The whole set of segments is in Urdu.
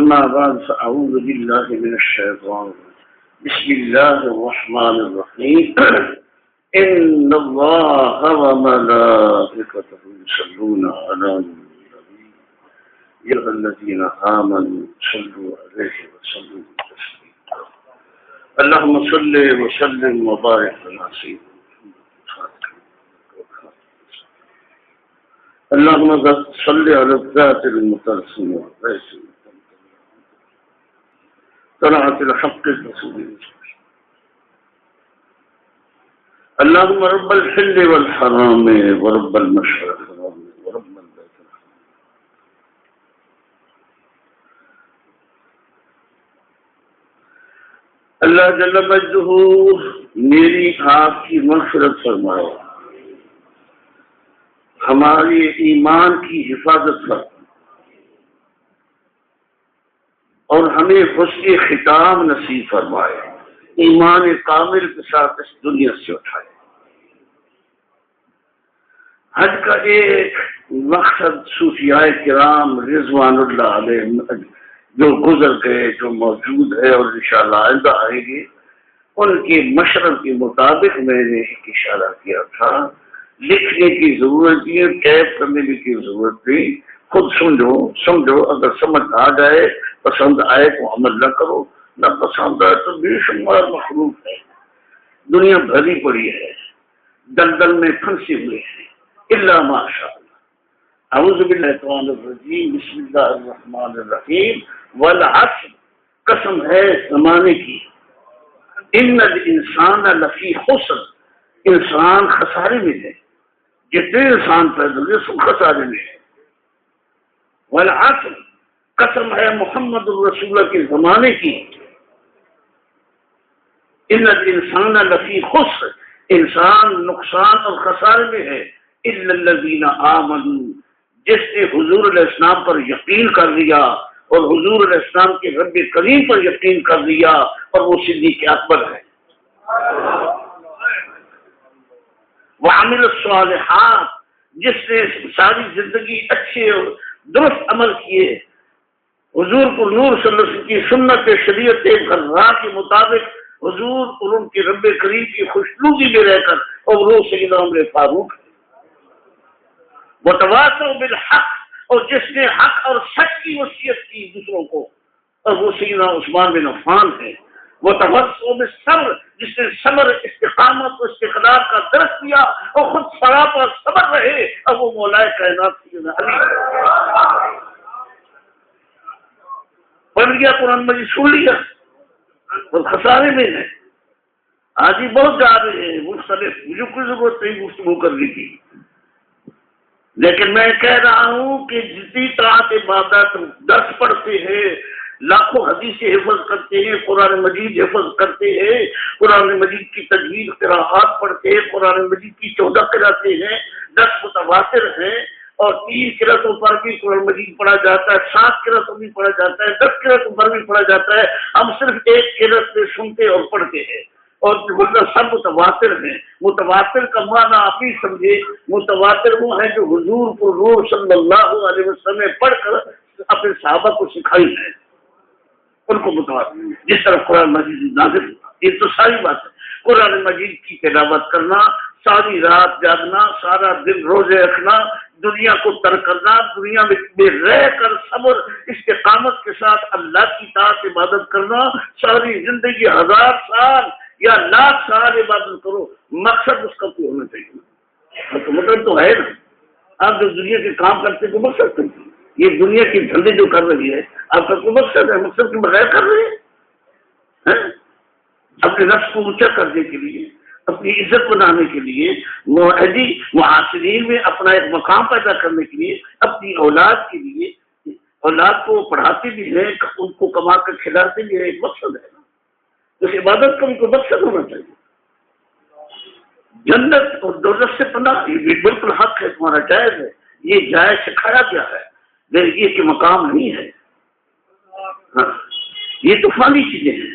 أما بعد فأعوذ بالله من الشيطان بسم الله الرحمن الرحيم إن الله وملائكته يصلون على النبي يا الذين آمنوا صلوا عليه وسلموا تسليما اللهم صل وسلم وبارك على سيدنا اللهم صل على الذات المتلسمة طلعت الحق الرسول اللهم رب الحل والحرام ورب المشرق ورب البيت الحرام اللہ جل مجدہ میری آپ کی مغفرت فرمائے، ہماری ایمان کی حفاظت فرمائے اور ہمیں حسن ختام نصیب فرمائے، ایمان کامل کے ساتھ اس دنیا سے اٹھائے۔ حج کا ایک مقصد صوفیاء کرام رضوان اللہ علیہ جو گزر گئے، جو موجود ہے اور انشاءاللہ آئندہ آئیں گے، ان کے مشرب کے مطابق میں نے ایک اشارہ کیا تھا۔ لکھنے کی ضرورت نہیں ہے، ٹیپ کرنے کی ضرورت نہیں، خود سمجھو، اگر سمجھ آ جائے، پسند آئے تو عمل نہ کرو، نہ پسند آئے تو بے شمار مخلوق ہے، دنیا بھری پڑی ہے، دلدل میں پھنسے ہوئے ہیں، الا ماشاء اللہ۔ اعوذ باللہ الرحمن الرجیم، بسم اللہ الرحمن الرحیم، والعصر، قسم ہے زمانے کی، ان الانسان لفی خسر، انسان خسارے میں ہے، جتنے انسان پیدا ہوئے سب خسارے میں ہے۔ والعصر، قسم ہے محمد الرسول کے زمانے کی، ان الانسان لفی خسر، انسان نقصان اور خسارے میں ہے، الا الذین آمنوا، جس نے حضور علیہ السلام پر یقین کر لیا اور حضور علیہ السلام کے رب کریم پر یقین کر لیا اور وہ صدیق اکبر ہے۔ وعمل الصالحات، جس نے ساری زندگی اچھے اور درست عمل کیے، حضور کو نور صلی اللہ علیہ وسلم کی سنت شریعت غراء کے مطابق حضور اور ان کے رب کریم کی خوشنودی میں رہ کر، اور وہ سیدنا عمر فاروق ہے۔ وتواصوا بالحق، اور جس نے حق اور سچ کی وصیت کی دوسروں کو، اور وہ سیدنا عثمان بن عفان ہے۔ وتواصوا بالصبر، جس نے صبر، استقامت اور استقرار کا درس دیا اور خود سراپا صبر رہے، اور وہ مولا کائنات سیدنا علی پڑھ لیا، قرآن مجید سن لیا اور خسارے میں ہے۔ آج ہی بہت جا رہے ہیں مختلف، مجھے کوئی ضرورت نہیں گفتگو کرنے کی، لیکن میں کہہ رہا ہوں کہ جتنی طاعت عبادت درس پڑھتے ہیں، لاکھوں حدیثیں حفظ کرتے ہیں، قرآن مجید حفظ کرتے ہیں، قرآن مجید کی تجوید قراءات پڑھتے ہیں، قرآن مجید کی 14 قراءتیں ہیں، 10 متواتر ہیں، اور 3 قراءتوں پر بھی قرآن مجید پڑھا جاتا ہے، 7 قراءتوں بھی پڑھا جاتا ہے، 10 قراءتوں پر بھی پڑھا جاتا ہے۔ ہم صرف ایک قراءت میں سنتے اور پڑھتے ہیں، اور مطلب سب متواتر ہیں۔ متواتر کا معنی آپ ہی سمجھے، متواتر وہ ہے جو حضور کو نور صلی اللہ علیہ وسلم نے پڑھ کر اپنے صحابہ کو سکھائی ہے، ان کو متواتر، جس طرح قرآن مجید نازل ہوا۔ یہ تو ساری بات ہے، قرآن مجید کی تلاوت کرنا، ساری رات جاگنا، سارا دن روزے رکھنا، دنیا کو ترک کرنا، دنیا میں رہ کر صبر استقامت کے ساتھ اللہ کی اطاعت عبادت کرنا، ساری زندگی 1000 سال یا لاکھ سال عبادت کرو، مقصد اس کا کوئی ہونا چاہیے۔ تو مطلب تو ہے نا، آپ جو دنیا کے کام کرتے تو مقصد کرتے، یہ دنیا کی دھندے جو کر رہی ہے آپ کا کوئی مقصد ہے؟ مقصد کے بغیر کر رہے ہیں، اپنے نفس کو اونچا کرنے کے لیے، اپنی عزت بنانے کے لیے، معاشرین میں اپنا ایک مقام پیدا کرنے کے لیے، اپنی اولاد کے لیے، اولاد کو پڑھاتے بھی ہیں، ان کو کما کر کھلاتے بھی ہیں، ایک مقصد ہے نا۔ اس عبادت کا ان کو مقصد ہونا چاہیے۔ جنت اور دوزخ سے پناہ، یہ بالکل حق ہے، تمہارا جائز ہے، یہ جائز سکھایا گیا ہے، لیکن یہ کہ مقام نہیں ہے، یہ تو فانی چیزیں ہیں۔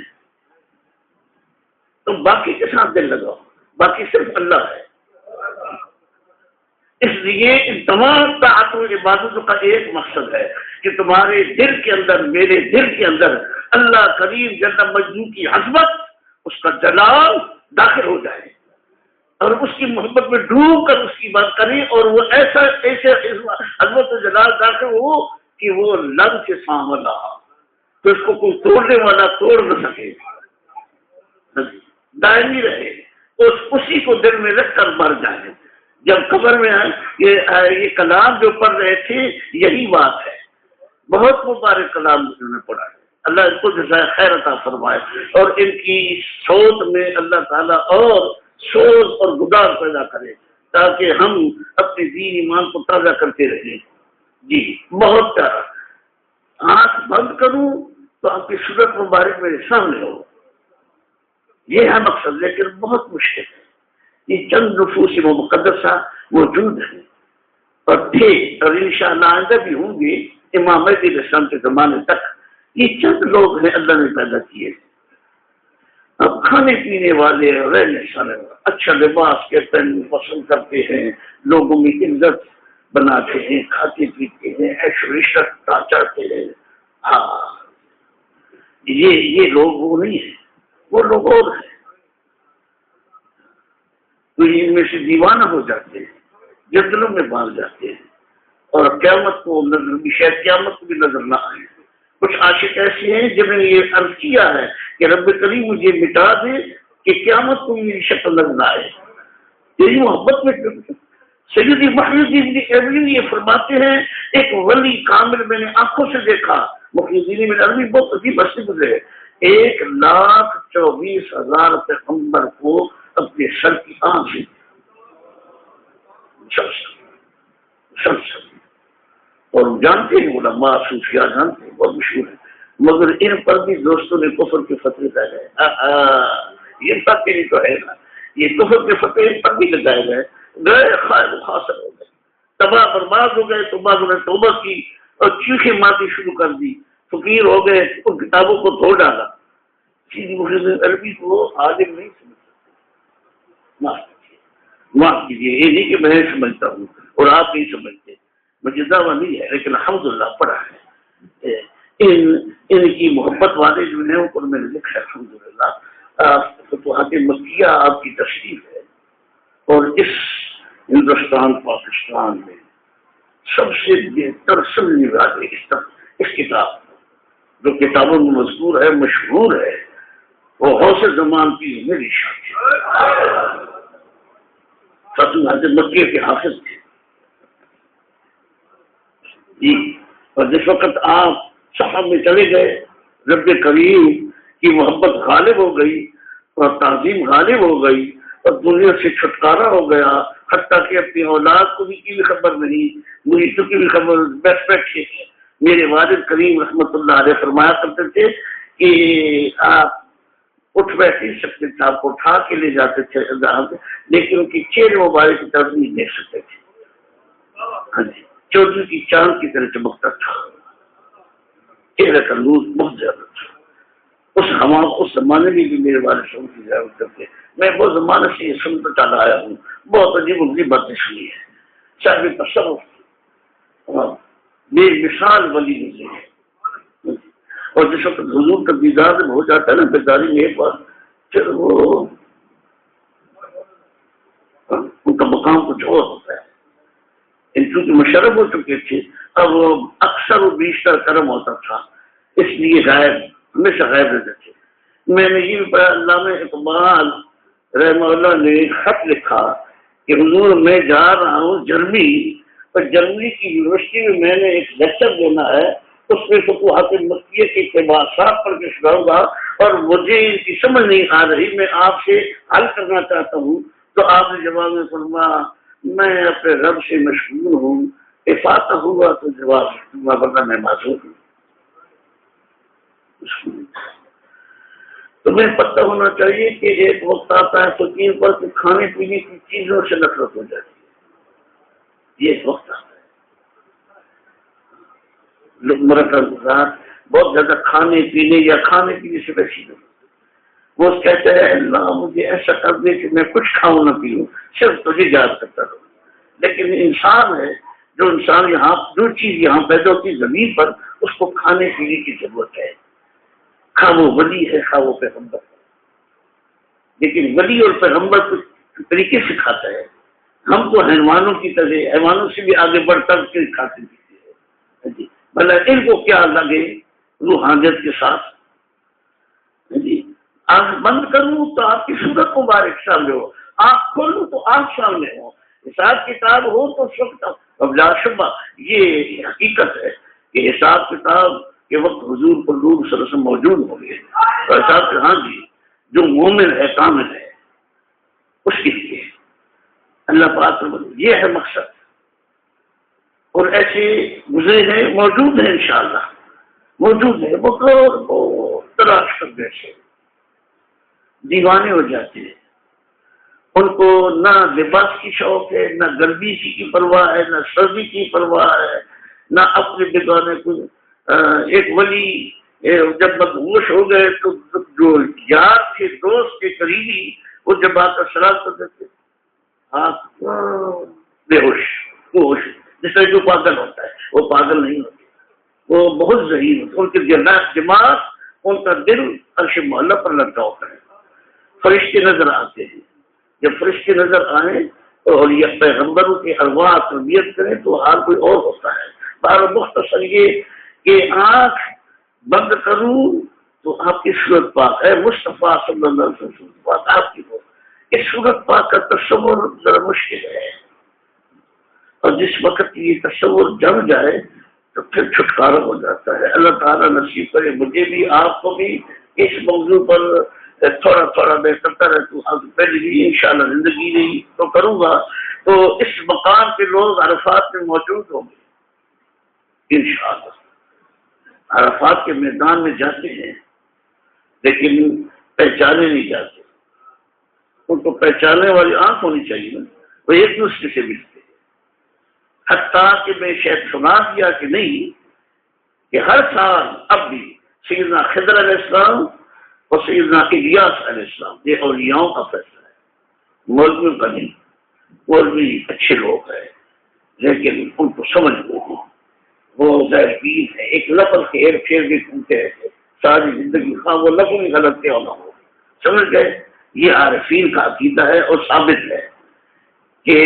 تم باقی کے ساتھ دل لگاؤ، باقی صرف اللہ ہے۔ اس لیے ان تمام طاعت و عبادتوں کا ایک مقصد ہے کہ تمہارے دل کے اندر، میرے دل کے اندر اللہ کریم جل مجدہ کی عظمت، اس کا جلال داخل ہو جائے اور اس کی محبت میں ڈوب کر اس کی بات کریں، اور وہ ایسا ایسے عظمت و جلال داخل ہو کہ وہ لب سے سامنا، تو اس کو کوئی توڑنے والا توڑ نہ سکے، دائمی رہے، اسی کو دل میں رکھ کر مر جائے۔ جب قبر میں یہ کلام جو پڑھ رہے تھے یہی بات ہے، بہت مبارک کلام انہوں نے پڑھا ہے، اللہ ان کو جزائے خیر عطا فرمائے، اور ان کی سوچ میں اللہ تعالیٰ اور سوز اور گدار پیدا کرے تاکہ ہم اپنے دین ایمان کو تازہ کرتے رہیں۔ جی بہت پیارا، آنکھ بند کروں تو آپ کی صورت مبارک میرے سامنے ہو، یہ ہے مقصد، لیکن بہت مشکل ہے۔ یہ چند نفوس مقدسہ موجود ہیں اور تھے، اور انشاءاللہ آئندہ بھی ہوں گے امام مہدی علیہ السلام کے زمانے تک۔ یہ چند لوگ ہیں اللہ نے پیدا کیے، اب کھانے پینے والے، رہنے سہنے، اچھا لباس کے پہننا پسند کرتے ہیں، لوگوں میں عزت بناتے ہیں، کھاتے پیتے ہیں، عیش و عشرت چاہتے ہیں۔ ہاں یہ لوگ وہ نہیں ہیں، وہ لوگ اور ہیں، تو ان میں سے دیوانہ ہو جاتے ہیں، جنگلوں میں باندھ جاتے ہیں، اور قیامت کو نظر بھی، شاید قیامت کو بھی نظر نہ آئے۔ کچھ عاشق ایسے ہیں جنہوں نے یہ عرض کیا ہے کہ رب کریم مجھے مٹا دے کہ قیامت کو میری شکل نظر نہ آئے، تیری محبت میں۔ سیدی محی الدین ابن یہ فرماتے ہیں ایک ولی کامل میں نے آنکھوں سے دیکھا، محی الدین ابن عربی بہت عجیب ہستی گزرے، 1,24,000 پیغمبر کو اپنے سر کی آنکھ سے سب اور جانتے ہیں علماء صوفیاء جانتے ہیں، بہت مشہور ہے، مگر ان پر بھی دوستوں نے کفر کے فتوے لگائے گئے۔ یہ بات نہیں تو ہے نا، یہ کفر کے فتوے ان پر بھی لگائے گئے، گئے خائب و خاسر ہو گئے، تباہ برباد ہو گئے۔ تو بعض نے توبہ کی اور چیخیں مارتی شروع کر دی، فقیر ہو گئے، ان کتابوں کو دھو ڈالا۔ سیدھی محی عربی کو عالم نہیں سمجھتا، معاف کیجیے، یہ نہیں کہ میں سمجھتا ہوں اور آپ نہیں سمجھتے، مجھے دعویٰ نہیں ہے، لیکن الحمدللہ پڑھا ہے۔ ان کی محبت والے جو ہیں اوپر میں نے لکھا ہے الحمدللہ۔ فتوحات مکیہ آپ کی تشریف ہے، اور اس ہندوستان پاکستان میں سب سے بہتر سمجھنے والے اس کتاب جو کتابوں میں مذکور ہے، مشہور ہے، وہ غوث زمان کی میری شان فتوحات مکیہ کے حافظ تھے جی۔ اور جس وقت آپ صحاب میں چلے گئے، رب کریم کی محبت غالب ہو گئی اور تعظیم غالب ہو گئی اور دنیا سے چھٹکارا ہو گیا، حتیٰ کہ اپنی اولاد کو بھی کی بھی خبر نہیں، مریدوں کی بھی خبر۔ بیٹھے میرے والد کریم رحمت اللہ علیہ فرمایا کرتے تھے کہ آپ اٹھ بیٹھ نہیں سکتے تھے، آپ کو اٹھا کے لے جاتے تھے لیکن ان کی چہرے مبارک کی طرف نہیں دیکھ سکتے تھے۔ ہاں جی، چودھری کی چاند کی طرح چمکتا تھا، چہرے کا نور بہت زیادہ تھا۔ اس زمانے میں بھی میرے والد صاحب کی زیارت کرتے، میں بہت زمانے سے یہ سنتا چلا آیا ہوں، بہت عجیب عجیب باتیں سنی ہے۔ صاحب تصوف بے مثال ولی نہیں، اور جس وقت حضور کا دیدار جب ہو جاتا ہے نا بیداری میں ایک بار، پھر وہ ان کا مقام کچھ اور ہوتا ہے۔ ان چونکہ مشرف ہو چکے تھے، اب اکثر و بیشتر کرم ہوتا تھا، اس لیے غائب، ہمیشہ غائب رہتے تھے۔ میں نے یہ بھی پڑھا، علامہ اقبال رحمہ اللہ نے خط لکھا کہ حضور میں جا رہا ہوں جرمنی، اور جرمنی کی یونیورسٹی میں میں نے ایک لیکچر دینا ہے، اس میں فتوحات مکیہ کے اقتباسات پڑھ کے سناؤں گا، اور مجھے ان کی سمجھ نہیں آ رہی، میں آپ سے حل کرنا چاہتا ہوں۔ تو آپ نے جواب میں فرمایا میں اپنے رب سے مشغول ہوں، افاقہ ہوا تو جواب دوں، ورنہ میں معذور ہوں۔ تمہیں پتہ ہونا چاہیے کہ ایک وقت آتا ہے فقیر پر کہ کھانے پینے کی چیزوں سے نفرت ہو جاتی ہے، یہ ایک وقت آتا ہے۔ مرکز بہت زیادہ کھانے پینے یا کھانے پینے سے ویسی نہیں، وہ کہتے ہیں اللہ مجھے ایسا کر دے کہ میں کچھ کھاؤں نہ پیوں، صرف تجھے یاد کرتا رہوں۔ لیکن انسان ہے جو انسان یہاں جو چیز یہاں پیدا ہوتی زمین پر اس کو کھانے پینے کی ضرورت ہے، خواہ وہ ولی ہے خواہ وہ پیغمبر ہے، لیکن ولی اور پیغمبر کچھ طریقے سے کھاتا ہے، ہم تو حیوانوں کی طرح حیوانوں سے بھی آگے بڑھ کر کے کھاتے پیتے ہیں جی، بھلا ان کو کیا لگے روحانیت کے ساتھ جی۔ آنکھ بند کروں تو آپ کی صورت مبارک سامنے ہو، آنکھ کھولوں تو آپ سامنے ہو، حساب کتاب ہو تو سب اب لا شبہ یہ حقیقت ہے کہ حساب کتاب کے وقت حضور پر نور صلی اللہ علیہ وسلم موجود ہوں گے تو حساب ہاں جی جو مومن ہے کامل ہے اس کے لیے اللہ پاک یہ ہے مقصد، اور ایسے گزرے ہیں موجود ہیں انشاءاللہ موجود ہے، وہ تلاش کرنے سے دیوانے ہو جاتے ہیں، ان کو نہ لباس کی شوق ہے، نہ گرمی کی پرواہ ہے، نہ سردی کی پرواہ ہے، نہ اپنے بگانے کو۔ ایک ولی جب مدہوش ہو گئے تو جو یار تھے دوست کے قریبی وہ جب آ کر سلام کر دیتے آپ بے ہوش ہوش، جس طرح جو پاگل ہوتا ہے وہ پاگل نہیں ہوتے، وہ بہت ذہین ہوتے، ان کے دماغ ان کا دل عرش معلیٰ پر لگتا ہوتا ہے۔ فرشتے نظر آتے ہیں، جب فرشتے نظر آئیں اور یہ پیغمبروں کی ارواح تربیت کریں تو حال کوئی اور ہوتا ہے۔ بہر مختصر یہ کہ آنکھ بند کروں تو آپ کی صورت پاک ہے، مصطفیٰ صلی اللہ علیہ وسلم پاک آپ کی ہو، اس صورت پاک کا تصور ذرا مشکل ہے، اور جس وقت یہ تصور جم جائے تو پھر چھٹکارا ہو جاتا ہے۔ اللہ تعالیٰ نصیب کرے مجھے بھی آپ کو بھی اس موضوع پر تھوڑا تھوڑا میں کرتا رہتا ہوں، پہلے بھی انشاءاللہ زندگی نہیں تو کروں گا، تو اس مقام کے لوگ عرفات میں موجود ہوں گے انشاءاللہ۔ عرفات کے میدان میں جاتے ہیں لیکن پہچانے نہیں جاتے، ان کو پہچاننے والی آنکھ ہونی چاہیے نا، وہ ایک دوسرے سے ملتے ہیں، حتیٰ کہ میں شاید سنا دیا کہ نہیں کہ ہر سال اب بھی سیدنا خضر علیہ السلام اور سیدنا الیاس علیہ السلام یہ اولیاؤں کا فیصلہ ہے، مولویوں کا نہیں، مولوی اچھے لوگ ہیں لیکن ان کو سمجھ وہ ظاہرین ہے، ایک لفظ کے ہیر پھیر بھی گھومتے رہتے ساری زندگی، خواہ وہ لفظ ہی غلط کیا نہ ہو، سمجھ گئے؟ یہ عارفین کا عقیدہ ہے اور ثابت ہے کہ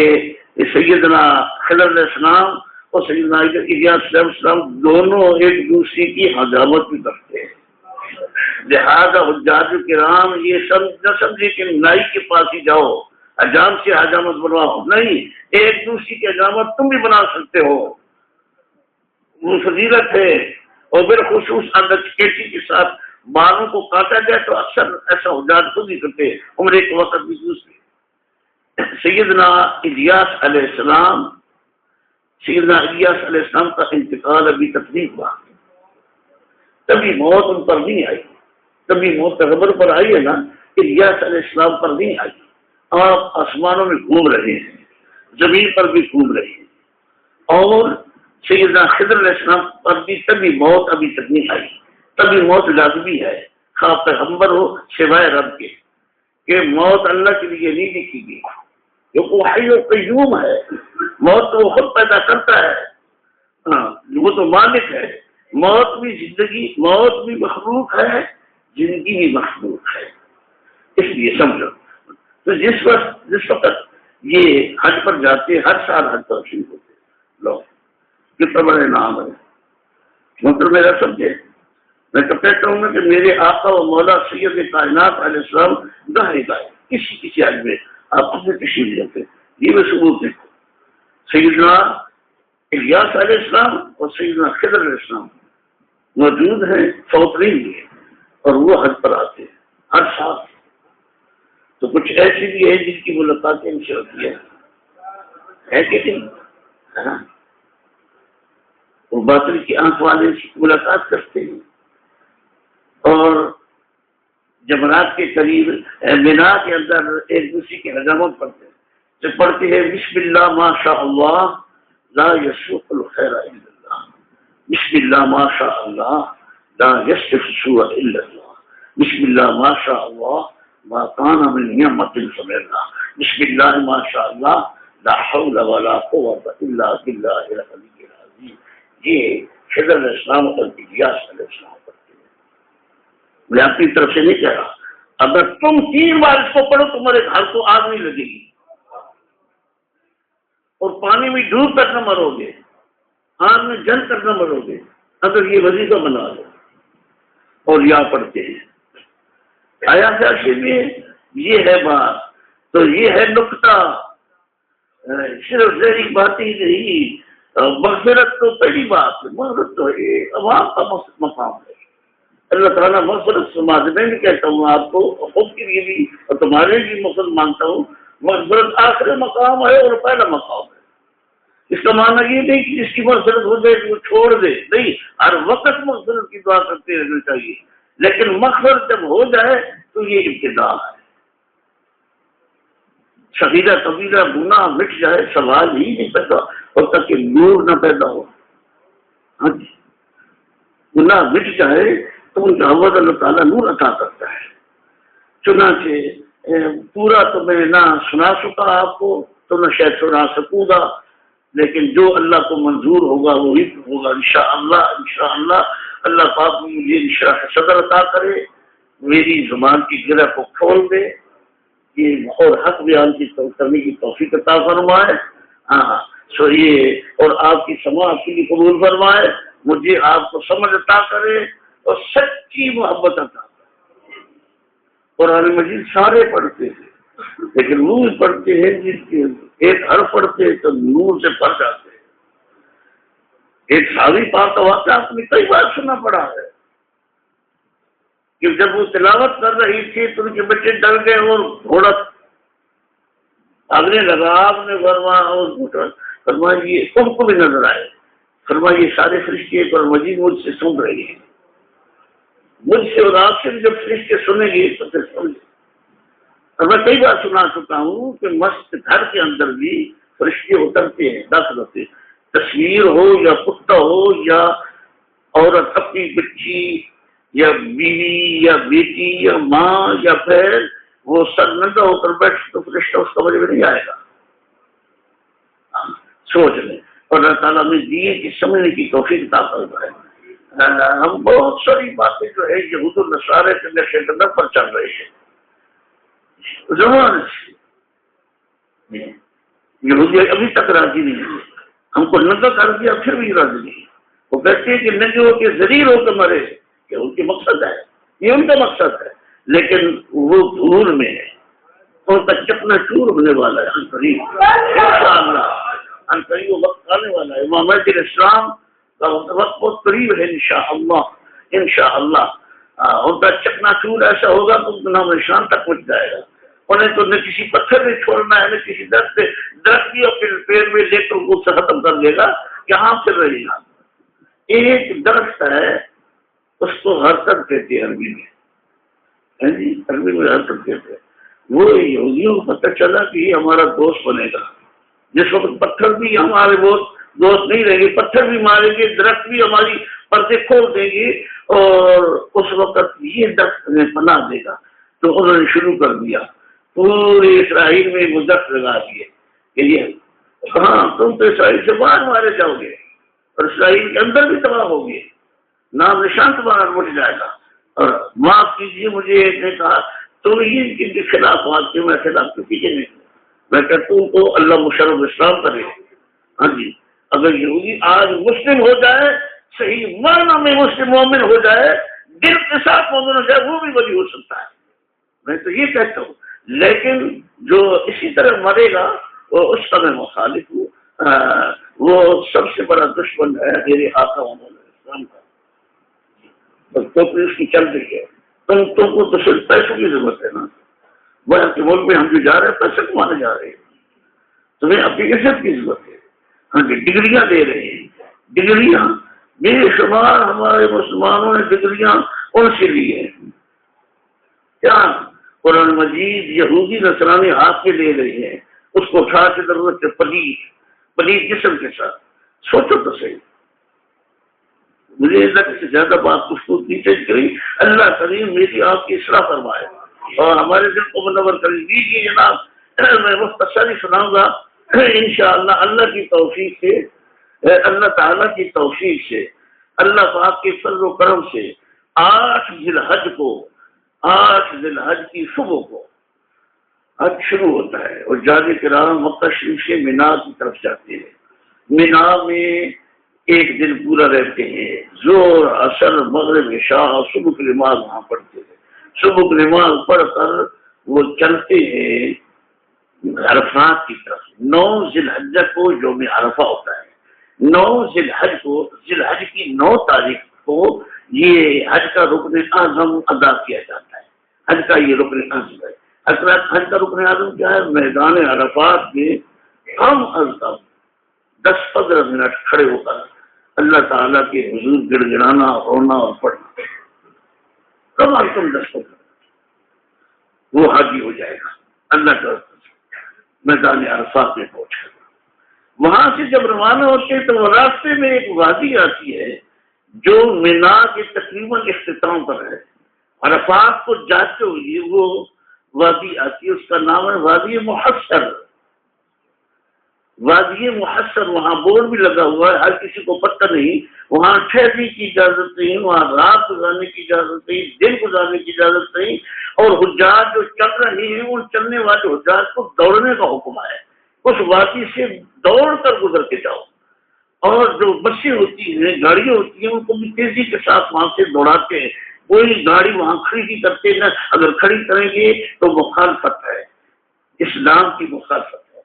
سیدنا خضر علیہ السلام اور سیدنا الیاس علیہ السلام دونوں ایک دوسرے کی حجامت بھی کرتے ہیں، لہذا حجاج کرام یہ نہ سمجھے کہ نائی کے پاس ہی جاؤ حجام سے حجامت بنواؤ، نہیں، ایک دوسرے کی حجامت تم بھی بنا سکتے ہو، وہ فضیلت ہے۔ اور بالخصوص اگر کیسی کے ساتھ بالوں کو کاٹا جائے تو اکثر ایسا حجاج خود ہی کرتے ہیں، عمرے کے وقت بھی دوسرے۔ سیدنا الیاس علیہ السلام سیدنا الیاس علیہ السلام کا انتقال ابھی تک نہیں ہوا، تبھی موت ان پر نہیں آئی، تبھی موت پیغمبر پر آئی ہے نا، الیاس علیہ السلام پر نہیں آئی۔ آپ آسمانوں میں گھوم رہے ہیں، زمین پر بھی گھوم رہے ہیں، اور سیدنا خضر علیہ السلام پر بھی تبھی موت ابھی تک نہیں آئی، تبھی موت لازمی ہے، خواہ پیغمبر ہو سوائے رب کے، کہ موت اللہ کے لیے نہیں لکھی گئی، کیونکہ وہ حی و قیوم ہے، موت تو وہ خود پیدا کرتا ہے، ہاں وہ تو مالک ہے، موت بھی زندگی، موت بھی مخلوق ہے، زندگی بھی مخلوق ہے، اس لیے سمجھو۔ تو جس وقت یہ حج پر جاتے، ہر سال حج پر شروع ہوتے لوگ، کتنا بڑے نام ہے، مطلب میرا سمجھے، میں تو کہتا ہوں کہ میرے آقا و مولا سید کائنات علیہ السلام گاہے گاہے کسی حج میں آپ اپنے تشریف لیتے، یہ میں ثبوت دیکھو، سیدنا الیاس علیہ السلام اور سیدنا خضر علیہ السلام موجود ہیں، فوت نہیں ہوئے، اور وہ حج پر آتے ہیں ہر سال۔ تو کچھ ایسی بھی ہے جن کی ملاقاتیں ان سے ہوتی ہے کہ نہیں؟ ہاں، وہ باطل کی آنکھ والے سے ملاقات کرتے ہیں، اور جمرات کے قریب مینا کے اندر ایک دوسرے کی حجامت پڑھتے ہیں، جب پڑھتے ہیں بسم اللہ ما شاء اللہ لا یسوق الخیر الا اللہ، بسم اللہ ما شاء اللہ لا یصرف السوء الا اللہ، بسم اللہ ما شاء اللہ ما کان من نعمت فمن اللہ، بسم اللہ ما شاء اللہ لا حول ولا قوت الا باللہ العلی العظیم. یہ خضر علیہ السلام اور الیاس علیہ السلام پڑھتے ہیں. میں اپنی طرف سے نہیں کہہ رہا. اگر تم 3 بار اس کو پڑھو تمہارے گھر کو آگ نہیں لگے گی اور پانی میں ڈوب کر نہ مرو گے, آگ میں جل کر نہ مرو گے اگر یہ وظیفہ بنا لو. اور یا پڑھتے ہیں آیا شاشی میں یہ ہے بات. تو یہ ہے نقطہ. صرف ذہنی باتیں نہیں, مغفرت تو پہلی بات ہے. مغفرت تو عوام کا مقام ہے. اللہ تعالیٰ مغفرت سماج میں بھی کہتا ہوں آپ کو, خود کے لیے بھی اور تمہارے لیے مقصد مانتا ہوں. مغفرت آخری مقام ہے اور پہلا مقام ہے. اس کا معنی یہ نہیں کہ جس کی مغفرت ہو جائے وہ چھوڑ دے, نہیں, ہر وقت مغفرت کی دعا کرتے رہنا چاہیے. لیکن مغفرت جب ہو جائے تو یہ ابتدا ہے. صغیرہ کبیرہ گناہ مٹ جائے سوال ہی نہیں پیدا ہوتا کہ نور نہ پیدا ہو. ہاں جی, گناہ مٹ جائے تو ان کا عوض اللہ تعالیٰ نور عطا کرتا ہے. چنانچہ پورا تو میں نہ سنا سکا آپ کو, تو نہ شاید سنا سکوں گا, لیکن جو اللہ کو منظور ہوگا وہی ہوگا انشاءاللہ. انشاءاللہ اللہ پاک مجھے انشراح صدر عطا کرے, میری زبان کی گرہ کو کھول دے, یہ اور حق بیان کی کرنے کی توفیق عطا فرمائے. ہاں سو یہ اور آپ کی سماعت کی قبول فرمائے, مجھے آپ کو سمجھ عطا کرے اور سچی محبت عطا کرے. قرآن مجید سارے پڑھتے ہیں لیکن نور پڑھتے ہیں جس کے ایک حرف پڑھتے ہیں تو نور سے پڑھ جاتے ہیں. ایک صحابی پاک کا واقعہ آپ نے کئی بار سنا پڑا ہے کہ جب وہ تلاوت کر رہی تھی تو ان کے بچے ڈر گئے اور گھوڑا بھاگنے لگا. آپ نے فرمایا یہ ان کو بھی نظر آئے. فرمایا یہ سارے فرشتے پر مجید مجھ سے سن رہے ہیں, مجھ سے اور آپ سے بھی جب فرشتے سنیں گے تو پھر سمجھے. اور میں کئی بار سنا چکا ہوں کہ مست گھر کے اندر بھی فرشتے اترتے ہیں, داخل ہوتے ہیں. تصویر ہو یا کتا ہو یا عورت اپنی بچی یا بیوی یا بیٹی یا ماں یا بہن, وہ سر ننگا ہو کر بیٹھ تو فرشتہ اس کا وجہ نہیں آئے گا. سوچ لیں. اور اللہ تعالیٰ نے دیے کہ سمجھنے کی توفیق عطا فرمائے. ہم بہت ساری باتیں جو ہے یہود و نصارے کے نشے پر چل رہے ہیں زمان سے. یہودی ابھی تک راضی نہیں ہے, ہم کو ننگا کر دیا پھر بھی راضی نہیں. وہ کہتے ہیں کہ ننگے ہو کے ذلیل ہو کے مرے, کہ ان کی مقصد ہے, یہ ان کا مقصد ہے, لیکن وہ دور میں ہے, ان کا چکنا چور ہونے والا ہے. انقریب انشاءاللہ, انقریب وقت آنے والا ہے. امام مہدی علیہ السلام کا وقت بہت قریب ہے انشاءاللہ. انشاءاللہ ان کا چکنا چور ایسا ہوگا تو نام نشان تک پہنچ جائے گا. انہیں تو نہ کسی پتھر میں چھوڑنا ہے نہ کسی درخت بھی اپنے پیر میں لے کر اس سے ختم کر دے گا. یہاں سے رہے گا. ایک درخت ہے اس کو حرکت کہتے ہیں عربی میں, جی عربی میں حرکت کہتے ہیں. وہ یہودیوں کو پتہ چلا کہ یہ ہمارا دوست بنے گا. جس وقت پتھر بھی ہمارے دوست نہیں رہیں گے, پتھر بھی ماریں گے, درخت بھی ہماری پردے کھول دیں گے, اور اس وقت یہ درخت ہمیں پناہ دے گا. تو انہوں نے شروع کر دیا, پورے اسرائیل میں وہ درخت لگا دیے کہ یہ ہاں تم تو اسرائیل سے باہر مارے جاؤ گے اور اسرائیل کے اندر بھی تباہ ہوگے, نام نشان تمہارا مٹ جائے گا. اور معاف کیجیے مجھے ایک نے کہا تم یہ ان کے خلاف بات کی, میں خلاف کے پیچھے نہیں. میں کہتا ہوں تو اللہ مشرف اسلام کرے. ہاں جی, اگر یہودی آج مسلم ہو جائے, صحیح معنی میں مسلم مومن ہو جائے, دل کے ساتھ مومن ہو جائے, وہ بھی ولی ہو سکتا ہے. میں تو یہ کہتا ہوں, لیکن جو اسی طرح مرے گا وہ اس کا میں مخالف ہوں. وہ سب سے بڑا دشمن ہے میرے آقا محمد اسلام کا. تو پھر اس کی چل رہی ہے. تم کو تو صرف پیسوں کی ضرورت ہے نا. باہر کے ملک میں ہم جو جا رہے ہیں پیسے کمانے جا رہے ہیں, تمہیں اپنی عزت کی ضرورت ہے. ہاں جی, ڈگریاں دے رہے ہیں, ڈگریاں بے شمار ہمارے مسلمانوں نے ڈگریاں ان سے لی ہیں. کیا قرآن مجید یہودی نصرانی ہاتھ میں لے رہے ہیں, اس کو اٹھا کے ضرورت ہے پلید جسم کے ساتھ. سوچو تو صحیح. مجھے اللہ سے زیادہ بات کچھ کو نیچے کری. اللہ کریم میری آپ کی اصلاح فرمائے اور ہمارے دل کو منور کر دیجیے. جناب میں مختصر ہی سناؤں گا انشاءاللہ اللہ کی توفیق سے، اللہ تعالیٰ کی توفیق سے، اللہ پاک کے فضل و کرم سے 8 ذی الحج کی صبح کو حج شروع ہوتا ہے اور جانے کرام مکہ شریف سے مینا کی طرف جاتے ہیں۔ مینا میں ایک دن پورا رہتے ہیں، ظہر عصر مغرب عشاء، صبح کی نماز وہاں پڑھتے ہیں۔ صبح کی نماز پڑھ کر وہ چلتے ہیں عرفات کی طرف۔ 9 ذی الحجہ کو یوم عرفہ ہوتا ہے۔ 9 ذی الحج کو، ذی الحج کی 9 تاریخ کو یہ حج کا رکن اعظم ادا کیا جاتا ہے۔ حج کا یہ رکن اعظم ہے۔ حج کا رکن اعظم کیا ہے؟ میدان عرفات میں کم از کم 10-15 منٹ کھڑے ہو کر اللہ تعالیٰ کے حضور گڑ گڑانا، رونا اور پڑھنا، کم از کم 10-15 وہ حاجی ہو جائے گا اللہ کا میدان عرفات میں پہنچ کر۔ وہاں سے جب روانہ ہوتے ہیں تو وہ راستے میں ایک وادی آتی ہے جو مینا کے تقریباً اختتام پر ہے۔ عرفات کو جاتے ہوئے وہ وادی آتی ہے، اس کا نام ہے وادی محصر۔ وادی محصر، وہاں بورڈ بھی لگا ہوا ہے، ہر کسی کو پتہ نہیں، وہاں ٹھہرنے کی اجازت نہیں، وہاں رات گزارنے کی اجازت نہیں، دن گزارنے کی اجازت نہیں، اور حجاج جو چل رہے ہیں ان چلنے والے حجاج کو دوڑنے کا حکم ہے۔ اس وادی سے دوڑ کر گزر کے جاؤ، اور جو بسیں ہوتی ہیں، گاڑیاں ہوتی ہیں، ان کو بھی تیزی کے ساتھ وہاں سے دوڑاتے ہیں۔ کوئی گاڑی وہاں کھڑی نہیں کرتے، نہ اگر کھڑی کریں گے تو مخالفت ہے، اسلام کی مخالفت ہے۔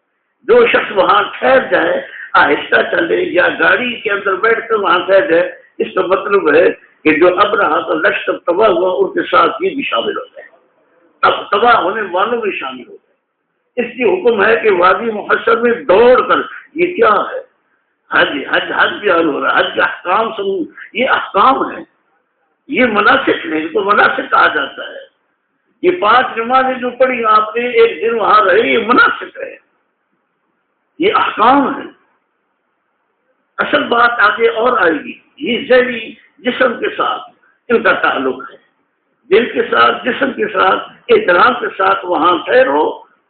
جو شخص وہاں ٹھہر جائے، آہستہ چلے یا گاڑی کے اندر بیٹھ کر وہاں ٹھہر جائے، اس کا مطلب ہے کہ جو ابرہہ کا لشکر تباہ ہوا ان کے ساتھ یہ بھی شامل ہو جائے، اب تباہ ہونے والوں بھی شامل ہو جائے۔ اس کی حکم ہے کہ وادی محشر میں دوڑ کر، یہ کیا ہے؟ حج بیان ہو رہا ہے، حج کا احکام یہ احکام ہے، یہ مناسک ہے، تو مناسک کہا جاتا ہے۔ یہ 5 نمازیں جو پڑھی آپ نے، ایک دن وہاں رہے، یہ مناسک ہے، یہ احکام ہے۔ اصل بات آگے اور آئے گی، یہ ذہنی جسم کے ساتھ ان کا تعلق ہے، دل کے ساتھ، جسم کے ساتھ، احترام کے ساتھ وہاں ٹھہرو،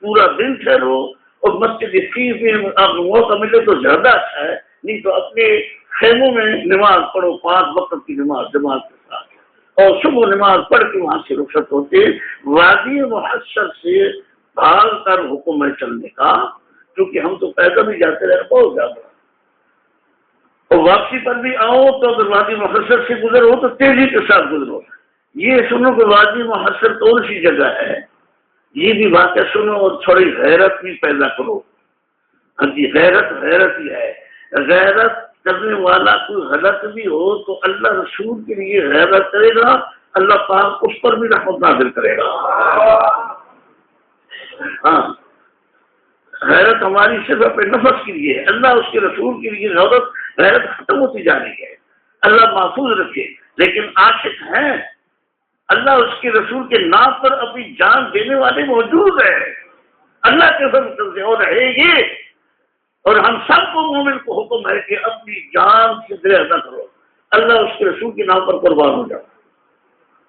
پورا دن ٹھہرو، اور مسجد فیس میں آپ موقع ملے تو زیادہ اچھا ہے، نہیں تو اپنے خیموں میں نماز پڑھو، 5 وقت کی نماز جماعت کے ساتھ، اور صبح نماز پڑھ کے وہاں سے رخصت ہوتے۔ وادی محشر سے بھاگ کر حکم ہے چلنے کا، کیونکہ ہم تو پیدل بھی جاتے رہے بہت زیادہ، اور واپسی پر بھی آؤ تو اگر وادی محشر سے گزرو تو تیزی کے ساتھ گزرو۔ یہ سنو کہ وادی محشر کون سی جگہ ہے، یہ بھی واقعہ سنو، اور تھوڑی غیرت بھی پیدا کرو۔ ہاں جی، غیرت ہی ہے۔ غیرت کرنے والا کوئی غلط بھی ہو تو اللہ رسول کے لیے غیرت کرے گا، اللہ پاک اس پر بھی رحمت نازل کرے گا۔ ہاں، غیرت ہماری صرف اپنے نفس کے لیے ہے، اللہ اس کے رسول کے لیے غیرت ختم ہوتی جانی ہے، اللہ محفوظ رکھے۔ لیکن عاشق ہیں، اللہ اس کے رسول کے نام پر اپنی جان دینے والے موجود ہیں، اللہ کے فضل سے اور ہے یہ، اور ہم سب کو مومن کو حکم ہے کہ اپنی جان سے دل ادا کرو، اللہ اس کے رسول کے نام پر قربان ہو جاؤ۔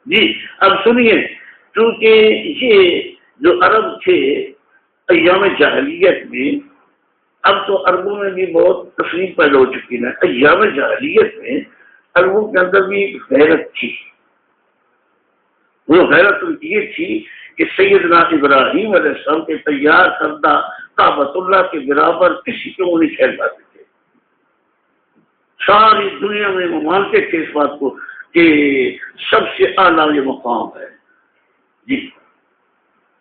جی اب سنیے، کیونکہ یہ جو عرب تھے ایام جاہلیت میں، اب تو عربوں میں بھی بہت تفریق پیدا ہو چکی ہے، ایام جاہلیت میں عربوں کے اندر بھی ایک غیرت تھی۔ وہ غیرت یہ تھی کہ سیدنا ابراہیم علیہ السلام کے تیار کردہ کعبۃ اللہ کے برابر کسی کو وہ نہیں کھیل پاتے تھے۔ ساری دنیا میں وہ مانتے تھے اس بات کو کہ سب سے اعلیٰ یہ مقام ہے جی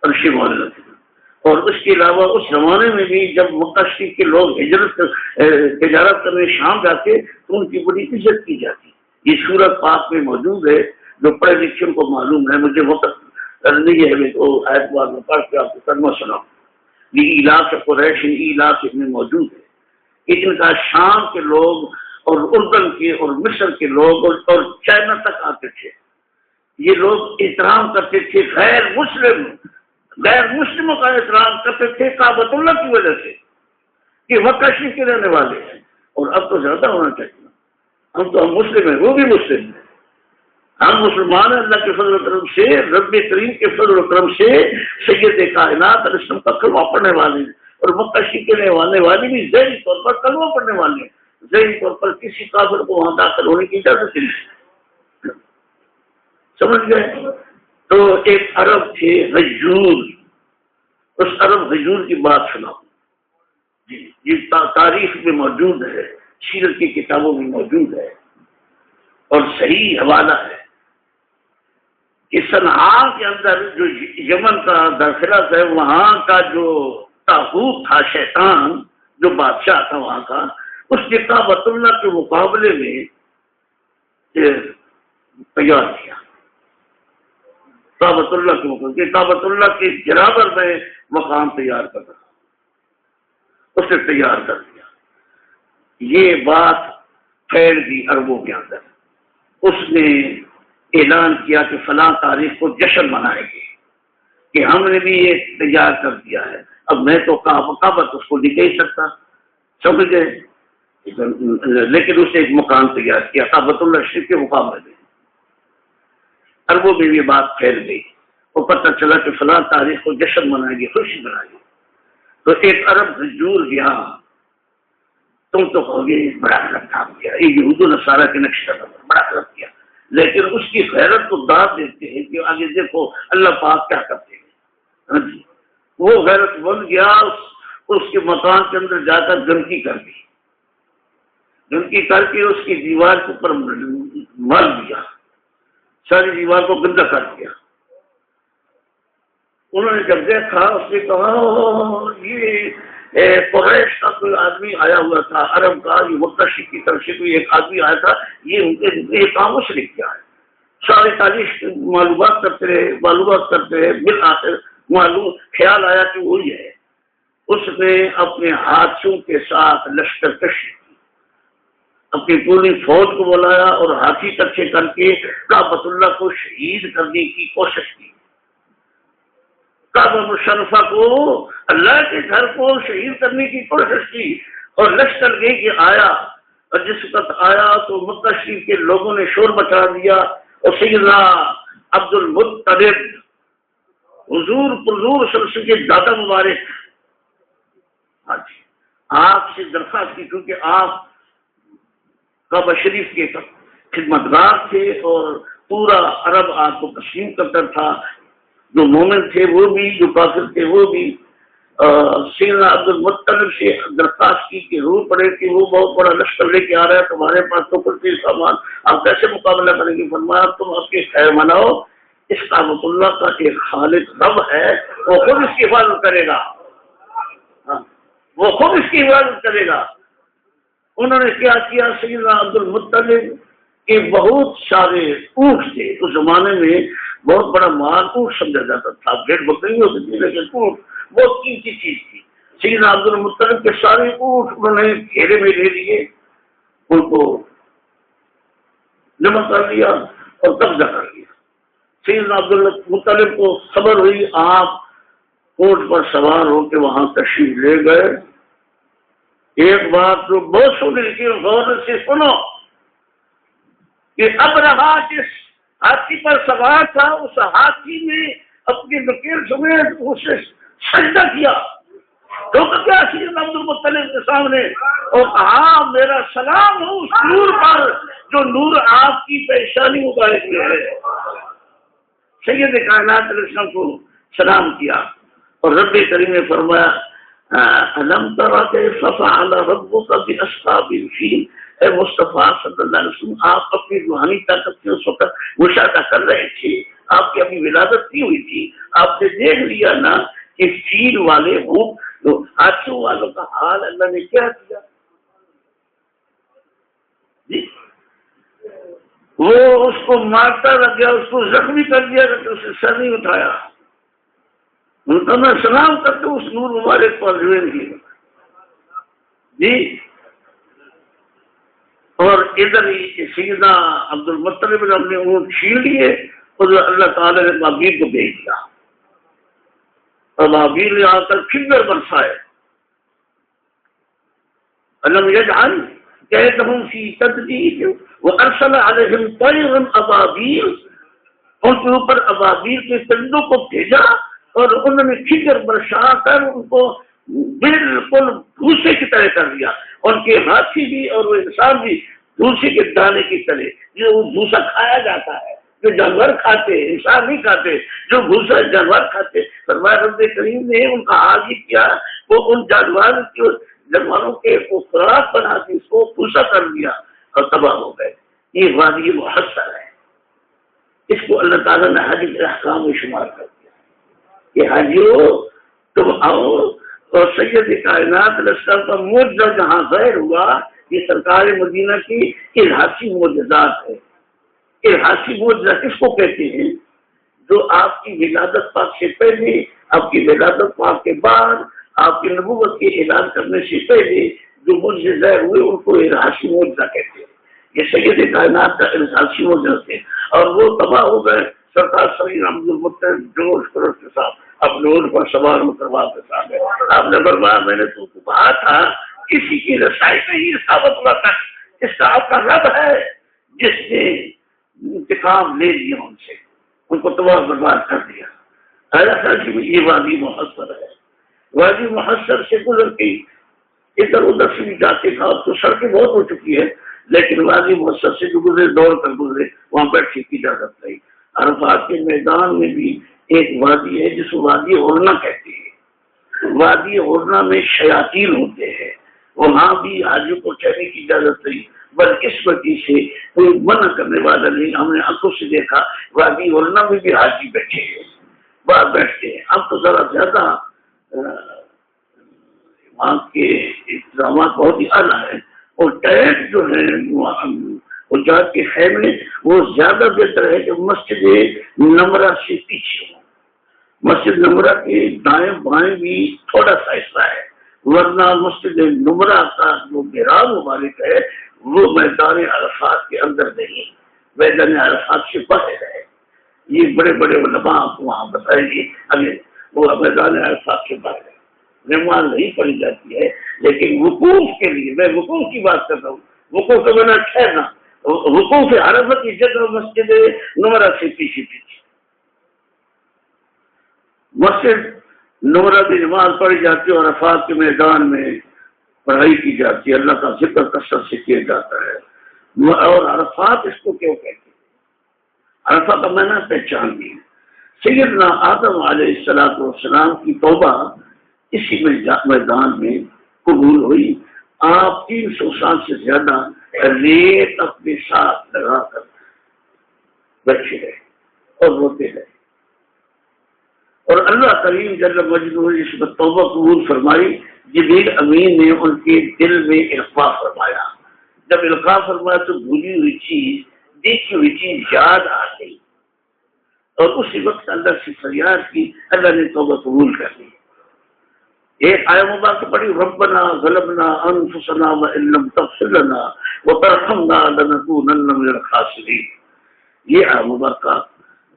عرش معلیٰ۔ اور اس کے علاوہ اس زمانے میں بھی جب مکہ شریف کے لوگ تجارت کرنے شام جاتے تو ان کی بڑی عزت کی جاتی۔ یہ سورت پاک میں موجود ہے، جو پڑھے لکھے کو معلوم ہے، مجھے وقت نہیں ہے تو آیت بار میں پڑھ کے آپ کو ترجمہ سناؤں۔ یہ علاق قریش علاق میں موجود ہے کہ ان کا شام کے لوگ اور اردن کے اور مصر کے لوگ اور چائنا تک آتے تھے۔ یہ لوگ احترام کرتے تھے، غیر مسلموں کا احترام کرتے تھے کعبۃ اللہ کی وجہ سے کہ مکہ شریف کے رہنے والے ہیں، اور اب تو زیادہ ہونا چاہیے، ہم مسلم ہیں، وہ بھی مسلم ہیں، ہم مسلمان ہیں اللہ کے فضل و کرم سے، رب کریم کے فضل و کرم سے، سید کائنات علیہ السلام کا کلمہ پڑھنے والے ہیں، اور مکہ شریف کے رہنے والے بھی ذہنی طور پر کلمہ پڑھنے والے ہیں، ذہنی طور پر کسی کافر کو وہاں داخل ہونے کی اجازت نہیں، سمجھ گئے؟ تو ایک عرب تھے غیور، اس عرب غیور کی بات سناؤ جی، یہ تاریخ میں موجود ہے، سیرت کی کتابوں میں موجود ہے اور صحیح حوالہ ہے کہ صنعاء کے اندر جو یمن کا داخلہ ہے، وہاں کا جو طاغوت تھا، شیطان جو بادشاہ تھا وہاں کا، اس نے کعبۃ اللہ کے مقابلے میں تیار کیا، کعبۃ اللہ کے مقابلے، کعبۃ اللہ کے برابر میں مقام تیار کر رہا، اسے تیار کر دیا۔ یہ بات پھیل گئی عربوں کے اندر، اس نے اعلان کیا کہ فلاں تاریخ کو جشن منائیں گے کہ ہم نے بھی یہ تیار کر دیا ہے، اب میں تو کعبۃ اس کو نہیں کہہ سکتا، سمجھ گئے؟ لیکن اس نے ایک مقام تیار کیا کعبۃ اللہ شریف کے مقابلے میں، عربوں میں یہ بات پھیل گئی اور پتہ چلا کہ فلاں تاریخ کو جشن منائیں گے، خوشی منائیں گے۔ تو ایک عرب حضور گیا، تم تو کہو گے بڑا غلط کام کیا، یہ یہود و نصارہ کے نقش قدم بڑا غلط کیا، لیکن اس کی غیرت کو داد دیتے ہیں کہ آگے دیکھو اللہ پاک کیا کرتے ہیں۔ وہ غیرت بن گیا، اس کے مکان کے اندر جا کر گندگی کر دی، گندگی کر کے اس کی دیوار کے اوپر مر دیا، ساری دیوار کو گندا کر دیا۔ انہوں نے جب دیکھا، اس نے کہا یہ قریش کا کوئی آدمی آیا ہوا تھا، عرب کا، یہ مکہ شریف کی طرف سے کوئی ایک آدمی آیا تھا، یہ کام اس نے کیا ہے۔ سارے تاریخ معلومات کرتے رہے، بالآخر معلوم خیال آیا کہ وہی ہے۔ اس نے اپنے ہاتھوں کے ساتھ لشکر کشی کی، اپنی پوری فوج کو بلایا اور ہاتھی کچھے کر کے کعبۃ اللہ کو شہید کرنے کی کوشش کی، کعبہ مشرفہ کو، اللہ کے گھر کو شہید کرنے کی کوشش کی، اور لشکر لے کے آیا، اور جس وقت آیا تو مکہ شریف کے لوگوں نے شور مچا دیا، اور سیدنا عبد المطلب حضور صلی اللہ علیہ وسلم کے دادا مبارک آپ سے درخواست کی، کیونکہ آپ کعبہ شریف کے خدمتگار تھے اور پورا عرب آپ کو تسلیم کرتا تھا، جو مومن تھے وہ بھی، جو کافر تھے وہ بھی۔ سیدنا عبد المطلب سے درخواست کی کہ ضرور پڑے کہ وہ بہت بڑا لشکر لے کے آ رہا ہے، تمہارے پاس تو کچھ سامان، آپ کیسے مقابلہ کریں گے؟ فرمایا تم آپ کے خیر مناؤ، اس کعبۃ اللہ کا ایک خالق رب ہے، وہ خود اس کی حفاظت کرے گا، وہ خود اس کی حفاظت کرے گا۔ انہوں نے کیا کیا، سیدنا عبد المطلب کے بہت سارے اونٹ تھے، اس زمانے میں بہت بڑا مال اونٹ سمجھا جاتا تھا، بھیڑ بکری ہوتی تھی لیکن اونٹ بہت قیمتی چیز تھی۔ سیدنا عبد المطلب کے سارے اونٹ انہوں نے گھیرے میں لے لیے، ان کو جمع کر لیا اور قبضہ کر لیا۔ سیدنا عبد المطلب کو خبر ہوئی، آپ اونٹ پر سوار ہو کے وہاں تشریف لے گئے۔ ایک بات جو بہت سنی، لیکن غور سے سنو کہ اب رہا جس ہاتھی پر سوار تھا، اس ہاتھی نے اپنی نکیل سمیت اسے سجدہ کیا، تو کیا سیدنا عبد المطلب کے سامنے، اور کہا میرا سلام ہو اس نور پر جو نور آپ کی پیشانی مبارک میں ہے۔ سید کائنات علیہ السلام کو سلام کیا، اور رب کریم نے فرمایا الم تر کیف فعل ربک باصحاب الفیل، اے مصطفیٰ صلی اللہ علیہ وسلم، آپ اپنی روحانی طاقت سے اس وقت مشاہدہ کر رہے تھے، آپ کی ابھی ولادت نہیں ہوئی تھی، آپ نے دیکھ لیا نا کہ فیل والے ہاتھیوں والوں کا حال اللہ نے کیا کیا جی؟ وہ اس کو مارتا رہ گیا، اس کو زخمی کر دیا، لیکن اسے سر نہیں اٹھایا۔ ان کا میں سلام کرتے اس نور مبارک پر جی۔ اور ادھر ہی سیدنا عبد المطلب نے اپنے اونٹ چھین لیے، اور اللہ تعالیٰ نے ابابیل کو بھیج دیا، ابابیل نے آ کر کھنگر برسائے، الم یجعل کیدہم فی تدلیل وارسل علیہم طیرا ابابیل، ان کے اوپر ابابیل کے پرندوں کو بھیجا اور انہوں نے کھنگر برسا کر ان کو بالکل بھوسے کی طرح کر دیا. ان کے ہاتھی بھی اور وہ انسان بھی بھوسے کے دانے کی طرح. جو وہ بھوسا کھایا جاتا ہے جو جانور کھاتے انسان نہیں کھاتے, جو بھوسا جانور کھاتے. فرمایا رب کریم نے ان کا حال ہی کیا, وہ ان جانوروں کے خوراک بنا کے اس کو بھوسا کر دیا اور تباہ ہو گئے. یہ وادی محصر ہے. اس کو اللہ تعالیٰ نے حج کے احکام میں شمار کر دیا کہ حاجیو تم آؤ. اور سید کائنات علیہ السلام کا معجزہ جہاں ظاہر ہوا, یہ سرکار مدینہ کی ارحاسی معجزات ہے. ارحاسی معجزہ کس کو کہتے ہیں؟ جو آپ کی ولادت پاک سے پہلے, آپ کی ولادت پاک کے بعد, آپ کی نبوت کے اعلان کرنے سے پہلے جو معجزے ظاہر ہوئے ان کو ارحاسی معجزہ کہتے ہیں. یہ سید کائنات کا ارحاسی معجزہ تھے اور وہ تباہ ہو گئے. سرکار سعید عبد المطلب جوش خروش کے ساتھ اپنے اونٹ پر سوار ہو کر واپس آ گئے. آپ نے فرمایا میں نے تو کہا تھا کسی کی رسائی میں ہی ثابت ہوا تھا اس کا آپ کا رب ہے جس نے انتقام لے لیا ان سے, ان کو تباہ برباد کر دیا. یہ وادی محصر ہے. وادی محصر سے گزر کے ادھر ادھر سے بھی جاتے تھا. اب تو سڑکیں بہت ہو چکی ہے لیکن وادی محصر سے جو گزرے دوڑ کر گزرے وہاں بیٹھنے کی اجازت نہیں. عرفات کے میدان میں بھی ایک وادی ہے جس کو وادی اورنا کہتے ہیں. وادی اورنا میں شیاطین ہوتے ہیں, وہاں بھی حاجیوں کو چہرے کی اجازت نہیں. بدقسمتی سے کوئی منع کرنے والا نہیں. ہم نے آنکھوں سے دیکھا وادی اورنا میں بھی حاجی بیٹھے ہیں, باہر بیٹھتے ہیں. اب تو ذرا زیادہ وہاں کے انتظامات بہت ہی اعلیٰ ہے اور ٹینٹ جو ہے حجاج کے خیمے وہ زیادہ بہتر ہے کہ مسجد نمرہ سے پیچھے ہو. مسجد نمرہ کے دائیں بائیں بھی تھوڑا سا حصہ ہے, ورنہ مسجد نمرہ کا جو محراب مبارک ہے وہ میدان عرفات کے اندر نہیں, میدان عرفات سے باہر ہے. یہ بڑے بڑے علماء آپ کو وہاں بتائیں گے. اگر وہ میدان عرفات سے باہر ہے, نماز نہیں پڑھی جاتی ہے لیکن وقوف کے لیے, میں وقوف کی بات کر رہا ہوں, وقوف کا بنا ٹھہرنا, وقوف عرفات کی جگہ مسجد نمرہ سے پیچھے پیچھے. مسجد نمرہ کی نماز پڑھی جاتی ہے اور عرفات کے میدان میں پڑھائی کی جاتی ہے, اللہ کا ذکر کثرت سے کیا جاتا ہے. اور عرفات اس کو کیوں کہتے ہیں؟ عرفات کا معنی پہچان دی. سیدنا آدم علیہ السلام کی توبہ اسی میدان میں قبول ہوئی. آپ 300 سال سے زیادہ ریت اپنے ساتھ لگا کر بیٹھے رہے اور روتے رہے, اور اللہ کریم جل مجدہ نے اس پر توبہ قبول فرمائی. جبریل امین نے ان کے دل میں القاء فرمایا. جب القاء فرمایا تو بھولی ہوئی چیز, دیکھی ہوئی چیز یاد آ گئی اور اسی وقت اللہ سے فریاد کی, اللہ نے توبہ قبول کر لی. ایک آیت مبارکہ پڑھی, ربنا ظلمنا انفسنا وان لم تغفر لنا وترحمنا لنکونن من الخاسرین. یہ آیت مبارکہ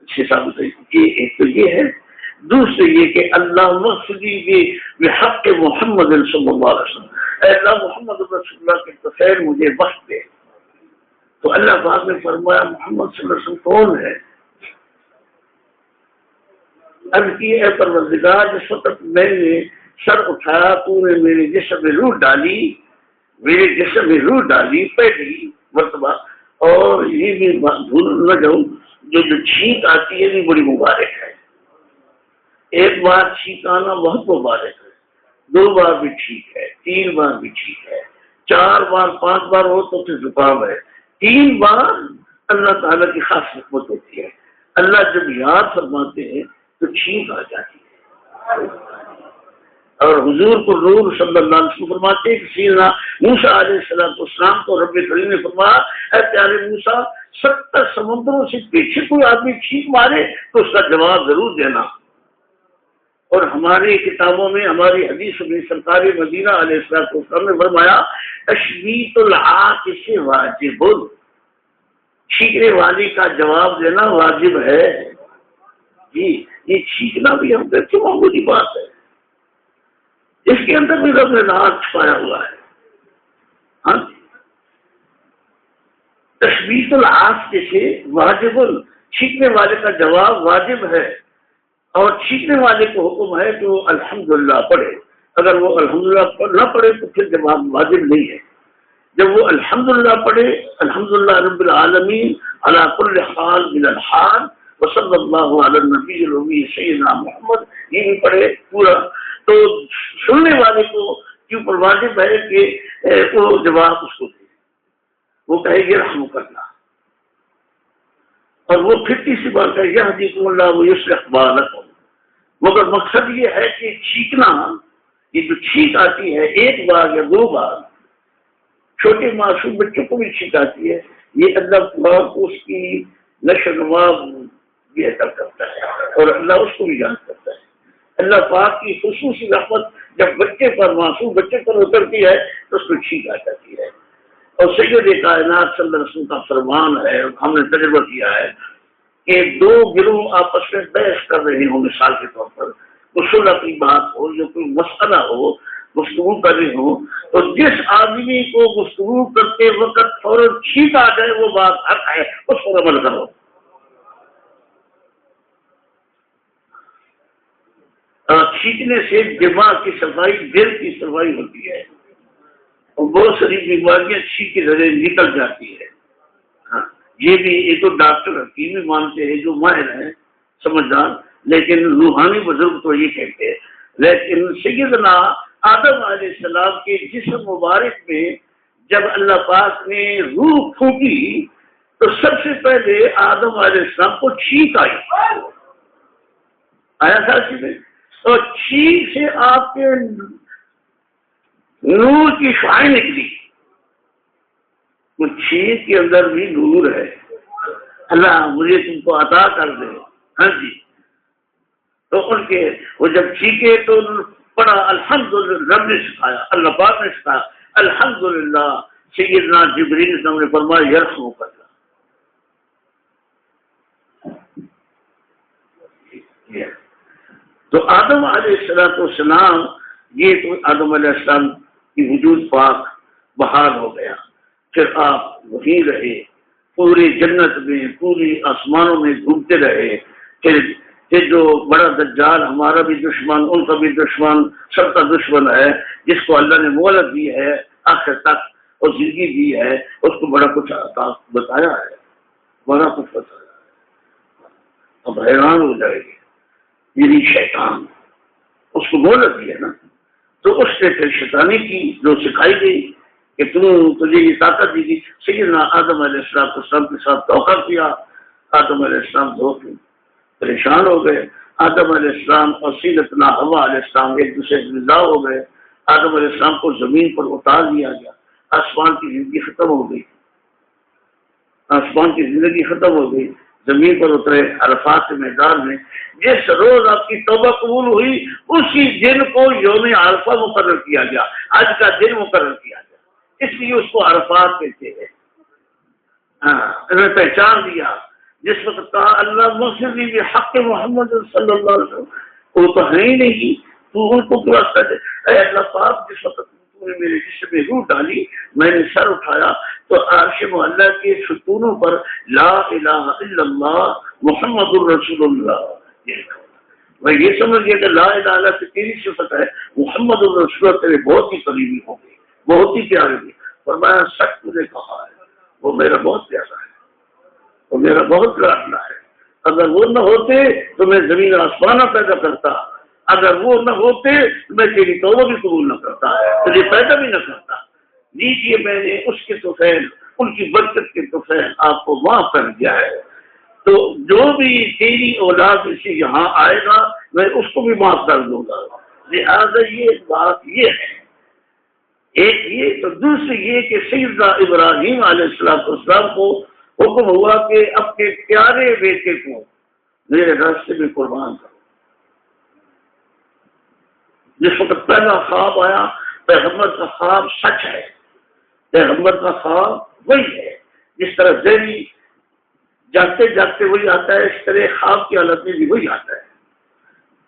سے ثابت ہے کہ ایک تو یہ ہے, دوسرے یہ کہ اللہ مغفری بحق محمد صلی اللہ علیہ وسلم, اے اللہ محمد رسول اللہ کے بخیر مجھے بخش دے. تو اللہ پاک نے فرمایا محمد صلی اللہ علیہ وسلم کون ہے؟ عرض کی اے پروردگار جس وقت میں نے سر اٹھایا تو نے میرے جسم میں روح ڈالی, میرے جسم میں روح ڈالی پہلی مرتبہ. اور یہ بھی بھول نہ جاؤں جو چھینک آتی ہے یہ بڑی مبارک ہے. ایک بار چھینک آنا بہت مبارک ہے, 2 بار بھی ٹھیک ہے, 3 بار بھی ٹھیک ہے, 4 بار 5 بار ہو تو پھر زکام ہے, 3 بار اللہ تعالیٰ کی خاص حکمت ہوتی ہے. اللہ جب یاد فرماتے ہیں تو چھینک آ جاتی ہے. اور حضور کو نور صلی اللہ علیہ وسلم فرماتے ہیں کہ سیدنا موسیٰ علیہ السلام کو رب کریم نے فرمایا, اے پیارے موسیٰ 70 سمندروں سے پیچھے کوئی آدمی چھینک مارے تو اس کا جواب ضرور دینا. اور ہماری کتابوں میں, ہماری حدیث میں سرکار مدینہ علیہ السلام نے فرمایا تشبیت العاطس واجب, چھینکنے والی کا جواب دینا واجب ہے. جی یہ چھینکنا بھی ہم کہتے ہیں معمولی بات ہے, اس کے اندر بھی رب نے ناز چھپایا ہوا ہے. ہاں تشبیت العاطس سے واجب, چھینکنے والے کا جواب واجب ہے. اور چھینکنے والے کو حکم ہے کہ وہ الحمدللہ پڑھے. اگر وہ الحمدللہ نہ پڑھے تو پھر جواب واجب نہیں ہے. جب وہ الحمدللہ پڑھے الحمدللہ رب العالمین علی کل حال من الحال وصلی اللہ علی النبی الامی سیدنا محمد یہ بھی پڑھے پورا، تو سننے والے کو کیوں پر واجب ہے کہ وہ جواب اس کو دے، وہ کہے گی رحمک اللہ. اور وہ پھر تیسری بات ہے یہدیکم اللہ ویصلح بالکم. مگر مقصد یہ ہے کہ چھینکنا، یہ جو چھینک آتی ہے ایک بار یا دو بار، چھوٹے معصوم بچوں کو بھی چھینک آتی ہے، یہ اللہ پاک اس کی نشو و نما بہتر کرتا ہے اور اللہ اس کو بھی یاد کرتا ہے. اللہ پاک کی خصوصی رحمت جب بچے پر، معصوم بچے پر اترتی ہے تو اس کو چھینک آ جاتی ہے. اور سید کائنات صلی اللہ علیہ وسلم کا فرمان ہے، ہم نے تجربہ کیا ہے کہ دو گروہ آپس میں بحث کر رہے ہوں، مثال کے طور پر کوئی صلح کی بات ہو یا کوئی مسئلہ ہو، گفتگو کر رہے ہوں، تو جس آدمی کو گفتگو کرتے وقت فوراً چھینک آ جائے وہ بات حق ہے، اس پر عمل کرو. چھینکنے سے دماغ کی صفائی، دل کی صفائی ہوتی ہے اور بہت ساری بیماریاں چھینک کے ذریعے نکل جاتی ہے. ہاں یہ بھی ایک تو ڈاکٹر حکیم بھی مانتے ہیں جو ماہر ہیں سمجھدار، لیکن روحانی بزرگ تو یہ کہتے ہیں. لیکن سیدنا آدم علیہ السلام کے جسم مبارک میں جب اللہ پاک نے روح پھونکی تو سب سے پہلے آدم علیہ السلام کو چھینک آئی، آیا تھا چیزیں، اور چھینک سے آپ کے نور کی شعاعیں نکلی. چھینک کے اندر بھی نور ہے، اللہ مجھے تم کو عطا کر دے. ہاں جی، تو ان کے وہ جب چھینکے تو پڑھا الحمدللہ، رب نے سکھایا، اللہ پاک نے سکھایا الحمدللہ. سیدنا جبریل اسلام نے فرمایا یرحمک اللہ. تو آدم علیہ السلام، یہ تو آدم علیہ السلام کی وجود پاک بحال ہو گیا. پھر آپ وہیں رہے، پوری جنت میں، پوری آسمانوں میں گھومتے رہے. پھر جو بڑا دجال ہمارا بھی دشمن، ان کا بھی دشمن، سب کا دشمن ہے، جس کو اللہ نے مہلت دی ہے آخر تک اور زندگی دی ہے، اس کو بڑا کچھ بتایا ہے، بڑا کچھ بتایا ہے. اب حیران ہو جائے گی میری شیطان، اس کو مہلت دی ہے نا، تو اس نے پھر شیطانی کی جو سکھائی گئی کہ تجھے یہ طاقت دی گئی. سیدنا آدم علیہ السلام کے ساتھ دھوکہ کیا. آدم علیہ السلام دھوکے پریشان ہو گئے. آدم علیہ السلام اور سیدتنا حوا علیہ السلام ایک دوسرے سے جدا ہو گئے. آدم علیہ السلام کو زمین پر اتار دیا گیا. آسمان کی زندگی ختم ہو گئی، آسمان کی زندگی ختم ہو گئی. زمین پر اترے عرفات کے میدان میں. جس روز آپ کی توبہ قبول ہوئی اسی دن کو یوم عرفہ مقرر کیا گیا، آج کا دن مقرر کیا گیا، اس لیے اس کو عرفات کہتے ہیں. انہوں نے پہچان دیا. جس وقت کہا اللہ مغفر لی بحق محمد صلی اللہ علیہ وسلم، وہ تو ہے ہی نہیں، تو ان کو کیا دے. اے اللہ پاک، جس وقت تو نے میرے جسم میں روح ڈالی، میں نے سر اٹھایا تو عرش معلیٰ کے ستونوں پر لا الہ الا اللہ محمد الرسول اللہ. میں یہ سمجھ گیا کہ لا الہ الا اللہ سے تیری صفت ہے، محمد الرسول اللہ تیرے بہت ہی قریبی ہو گئی، بہت ہی پیارے ہوئی. اور میں سچ تجھے کہا ہے، وہ میرا بہت پیارا ہے، وہ میرا بہت لاڈلا ہے. اگر وہ نہ ہوتے تو میں زمین آسمانہ پیدا کرتا، اگر وہ نہ ہوتے تو میں تیری توبہ بھی قبول نہ کرتا، تجھے پیدا بھی نہ کرتا. لیجیے میں نے اس کے طفیل، ان کی برکت کے طفیل آپ کو معاف کر دیا ہے. تو جو بھی تیری اولاد سے یہاں آئے گا میں اس کو بھی معاف کر دوں گا. لہٰذا یہ بات یہ ہے، ایک یہ. تو دوسری یہ کہ سیدنا ابراہیم علیہ السلام کو حکم ہوا کہ اپنے پیارے بیٹے کو میرے راستے میں قربان کرو. جس وقت پہلا خواب آیا، پیغمبر کا خواب سچ ہے، پیغمبر کا خواب وہی ہے. جس طرح ذہنی جاگتے جاگتے وہی آتا ہے، اس طرح خواب کی حالت میں بھی وہی آتا ہے.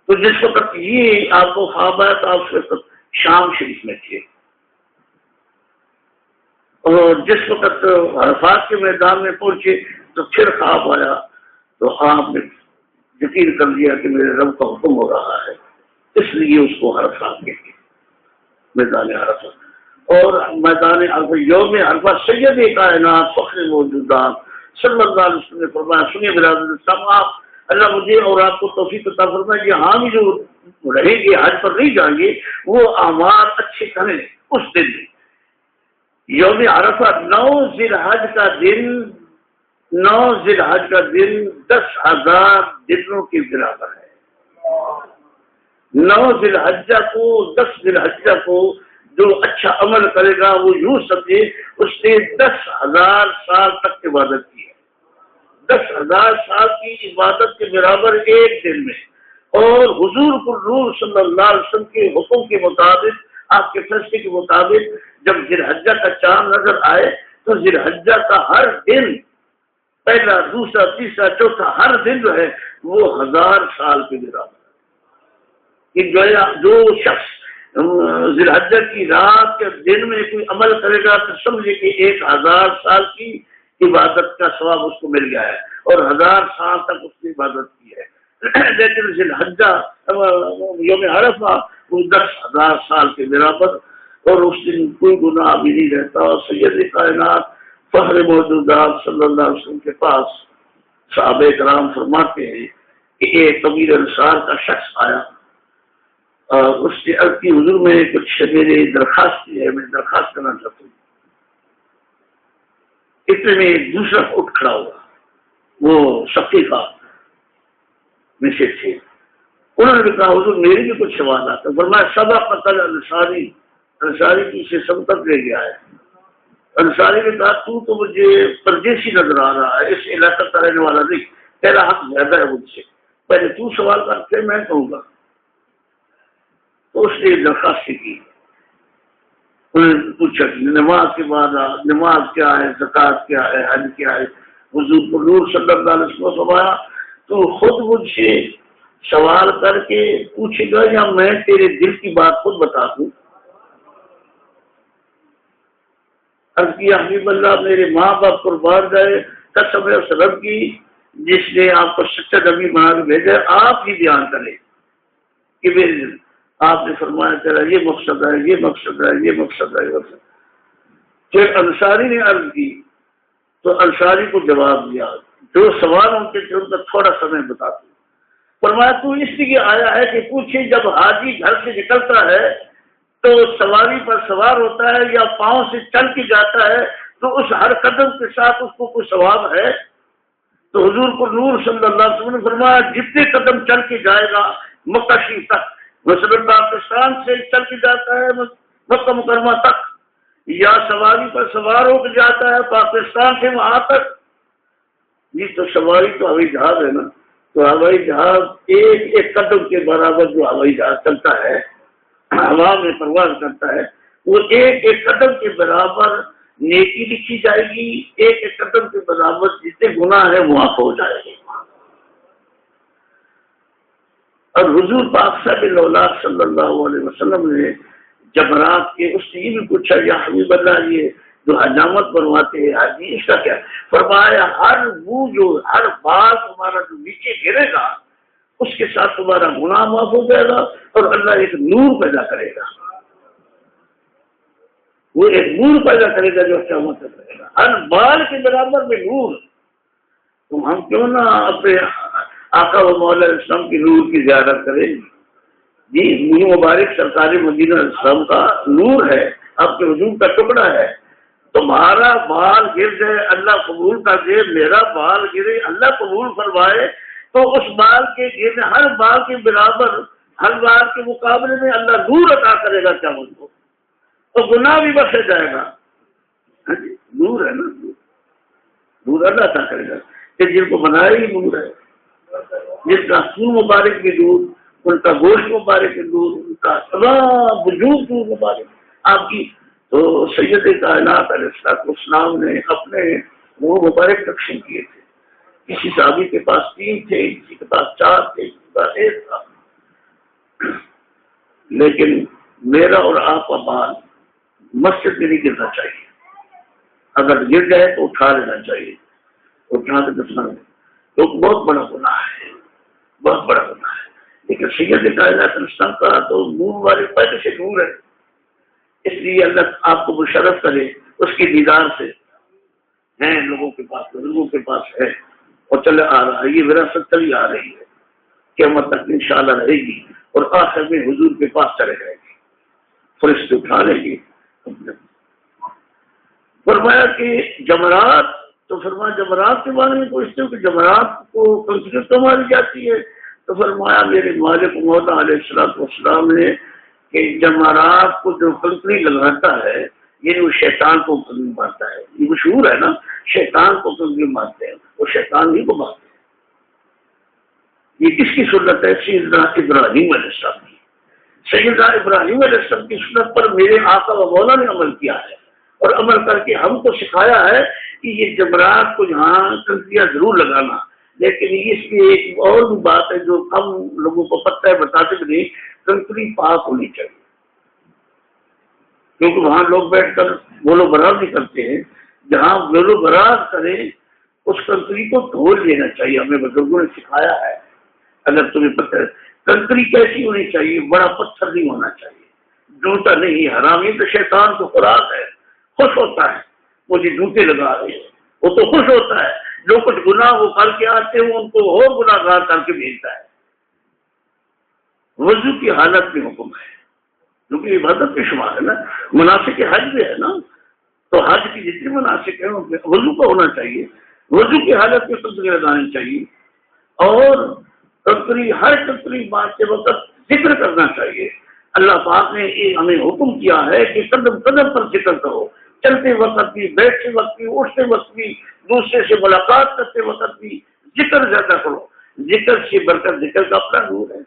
تو جس وقت یہ آپ کو خواب آیا تو آپ اس وقت شام شریف میں تھے، اور جس وقت عرفات کے میدان میں پہنچے تو پھر خواب آیا تو آپ نے یقین کر لیا کہ میرے رب کا حکم ہو رہا ہے، اس لیے اس کو عرفات کہتے ہیں. میدان عرفہ. اور میدان عرفہ یوم عرفہ سید کائنات فخر موجودات صلی اللہ علیہ وسلم نے فرمایا، سنیے برادر صاحب، آپ اللہ مجھے اور آپ کو توفیق عطا فرمائے کہ ہم جو رہیں گے حج پر نہیں جائیں گے وہ اعمال اچھے کریں اس دن. یوم عرفہ 9 ذی الحج کا دن 9 ذی الحج کا دن 10,000 دنوں کے برابر ہے. 9 ذی الحجہ کو 10 ذی الحجہ کو جو اچھا عمل کرے گا وہ یوں سمجھے اس نے 10,000 سال تک عبادت کی ہے. 10,000 سال کی عبادت کے برابر ایک دن میں. اور حضور نور صلی اللہ علیہ وسلم کے حکم کے مطابق، آپ کے فیصلے کے مطابق، جب ذی الحجہ کا چاند نظر آئے تو ذی الحجہ کا ہر دن، پہلا دوسرا تیسرا چوتھا، ہر دن جو ہے وہ 1000 سال کے برابر ہے. کہ جو شخص ذی الحجہ کی رات کے دن میں کوئی عمل کرے گا تو سمجھے کہ 1000 سال کی عبادت کا ثواب اس کو مل گیا ہے اور 1000 سال تک اس نے عبادت کی ہے. لیکن ذی الحجہ یوم عرفہ وہ 10,000 سال کے برابر، اور اس دن کوئی گناہ بھی نہیں رہتا. سید کائنات فخر موجودات صلی اللہ علیہ وسلم کے پاس صحابہ کرام فرماتے ہیں کہ ایک کبیر انصار کا شخص آیا اور اس سے عرض کی، حضور میں کچھ میری درخواست ہے، میں درخواست کرنا چاہتا ہوں. اتنے میں ایک دوسرا اٹھ کھڑا ہوا، وہ ثقیفہ میں سے تھے. انہوں نے بھی کہا حضور میری بھی کچھ سوالات ہیں. فرمایا سبق قتل انصاری، انصاری کی اسے سب تک لے گیا ہے. انصاری نے کہا تو مجھے پردیسی نظر آ رہا ہے، اس علاقہ کا رہنے والا نہیں، تیرا حق زیادہ ہے مجھ سے، پہلے تو سوال کر کے میں کہوں گا. تو اس نے درخواست کی. انہوں نے پوچھا کہ نماز کے بعد نماز کیا ہے، زکوٰۃ کیا ہے، حج کیا ہے. حضور نور صلی اللہ علیہ وسلم نے فرمایا تو خود مجھ سے سوال کر کے پوچھے گا یا میں تیرے دل کی بات خود بتا دوں. عرض کیا حبیب اللہ میرے ماں باپ قربان گئے، قسم ہے اس رب کی جس نے آپ کو سچا نبی بنا کے بھیجا، آپ ہی بیان کریں کہ میرے دل. آپ نے فرمایا تیرا یہ مقصد ہے، یہ مقصد ہے، یہ مقصد ہے. پھر انصاری نے عرض کی تو انصاری کو جواب دیا، جو سوال ان کے تھے ان کا تھوڑا سمے بتا دوں. فرمایا تو اس لیے آیا ہے کہ پوچھے جب حاجی گھر سے نکلتا ہے تو سواری پر سوار ہوتا ہے یا پاؤں سے چل کے جاتا ہے تو اس ہر قدم کے ساتھ اس کو کوئی ثواب ہے؟ تو حضور کو نور صلی اللہ علیہ وسلم نے فرمایا جتنے قدم چل کے جائے گا مکہ شریف تک، مثلاً پاکستان سے چل کے جاتا ہے مکہ مکرمہ تک، یا سواری پر سوار ہو کے جاتا ہے پاکستان سے وہاں تک. جی تو سواری تو ہوائی جہاز ہے نا، تو ہوائی جہاز ایک ایک قدم کے برابر جو ہوائی جہاز چلتا ہے، ہوا میں پرواز کرتا ہے، وہ ایک ایک قدم کے برابر نیکی لکھی جائے گی، ایک ایک قدم کے برابر جتنے گناہ ہے وہ معاف ہو جائے گی. اور حضور پاک صاحب صلی اللہ علیہ وسلم نے جب رات کے اس سے یہ بھی پوچھا یا حبیب اللہ یہ جو حجامت بنواتے ہیں حاجی اس کا کیا؟ فرمایا ہر وہ جو ہر بال تمہارا جو نیچے گرے گا اس کے ساتھ تمہارا گناہ معاف ہو جائے گا اور اللہ ایک نور پیدا کرے گا. وہ ایک نور پیدا کرے گا جو قیامت تک رہے گا، ہر بال کے برابر میں نور. تو ہم کیوں نہ اپنے آقا و مولا اسلام کی نور کی زیارت کریں؟ جی نور مبارک سرکار مدینہ اسلام کا نور ہے، آپ کے وجود کا ٹکڑا ہے. تمہارا بال گر جائے اللہ قبول کر دے، میرا بال گرے اللہ قبول فرمائے، تو اس بال کے گرنے ہر بال کے برابر، ہر بال کے مقابلے میں اللہ نور عطا کرے گا کیا مجھ کو، تو گناہ بھی بخشا جائے گا. نور ہے نا، نور اللہ عطا کرے گا کہ جن کو بنایا ہی نور ہے، جن کا خون مبارک بھی نور، ان کا گوشت مبارک بھی نور، ان کا تمام وجود نور مبارک آپ کی. تو سید کائنات علیہ السلام نے اپنے وہ مبارک تقسیم کیے تھے. کسی صحابی کے پاس 3 تھے، کسی کے پاس 4 تھے، کسی کے پاس 1 تھا. لیکن میرا اور آپ کا بال مسجد میں نہیں گرنا چاہیے، اگر گر جائے تو اٹھا لینا چاہیے، اٹھا کے دفنا دیں. تو بہت بڑا گناہ ہے، بہت بڑا گناہ ہے. لیکن سید کائنات اسلام کا تو نور والے پہلے سے نور ہے، اس لیے اللہ آپ کو مشرف کرے اس کی دیدار سے، ہیں لوگوں کے پاس، بزرگوں کے پاس ہے اور چلے آ رہا ہے، یہ وراثت چلی آ رہی ہے، قیامت تک انشاءاللہ رہے گی اور آخر میں حضور کے پاس چلے جائے گی، فرشتے اٹھا لیں گے۔ فرمایا کہ جمرات، تو فرمایا جمرات کے بارے میں پوچھتے ہو کہ جمرات کو کنکری تو ماری جاتی ہے؟ تو فرمایا میرے مالک مولا علیہ السلام نے کہ جمرات کو جو کنکری لگاتا ہے یعنی وہ شیطان کو کنکری مارتا ہے، یہ مشہور ہے نا، شیطان کو کنکری مارتے ہیں، وہ شیطان ہی کو مارتے ہیں۔ یہ کس کی سنت ہے؟ سیدنا ابراہیم علیہ السلام کی۔ سیدنا ابراہیم علیہ السلام کی سنت پر میرے آقا و مولا نے عمل کیا ہے اور عمل کر کے ہم کو سکھایا ہے کہ یہ جمرات کو یہاں کنکریاں ضرور لگانا، لیکن اس میں ایک اور بھی بات ہے جو ہم لوگوں کو پتہ ہے، بتاتے بھی نہیں، کنکری پاک ہونی چاہیے، کیونکہ وہاں لوگ بیٹھ کر گولو براز نہیں کرتے ہیں، جہاں گولو براز کریں اس کنکری کو دھو لینا چاہیے، ہمیں بزرگوں نے سکھایا ہے۔ اگر تمہیں پتہ ہے کنکری کیسی ہونی چاہیے، بڑا پتھر نہیں ہونا چاہیے، جوتا نہیں، حرامی تو شیطان کو خوراک ہے، خوش ہوتا ہے مجھے جوتے لگا رہے ہیں، وہ تو خوش ہوتا ہے، جو کچھ گناہ وہ کر کے آتے ہیں ان کو اور گناہ گار کر کے بھیجتا ہے۔ وضو کی حالت میں حکم ہے، کیونکہ عبادت میں شمار ہے نا، مناسک حج بھی ہے نا، تو حج کی جتنی مناسک ہیں ان میں وضو کا ہونا چاہیے، وضو کی حالت میں کنکری لگانی چاہیے، اور کنکری ہر کنکری بات کے وقت ذکر کرنا چاہیے۔ اللہ پاک نے ہمیں حکم کیا ہے کہ قدم قدم پر ذکر کرو، چلتے وقت بھی، بیٹھتے وقت بھی، اٹھتے وقت بھی، دوسرے سے ملاقات کرتے وقت بھی ذکر زیادہ کرو، ذکر سے برکت ذکر کا اپنا نور ہے۔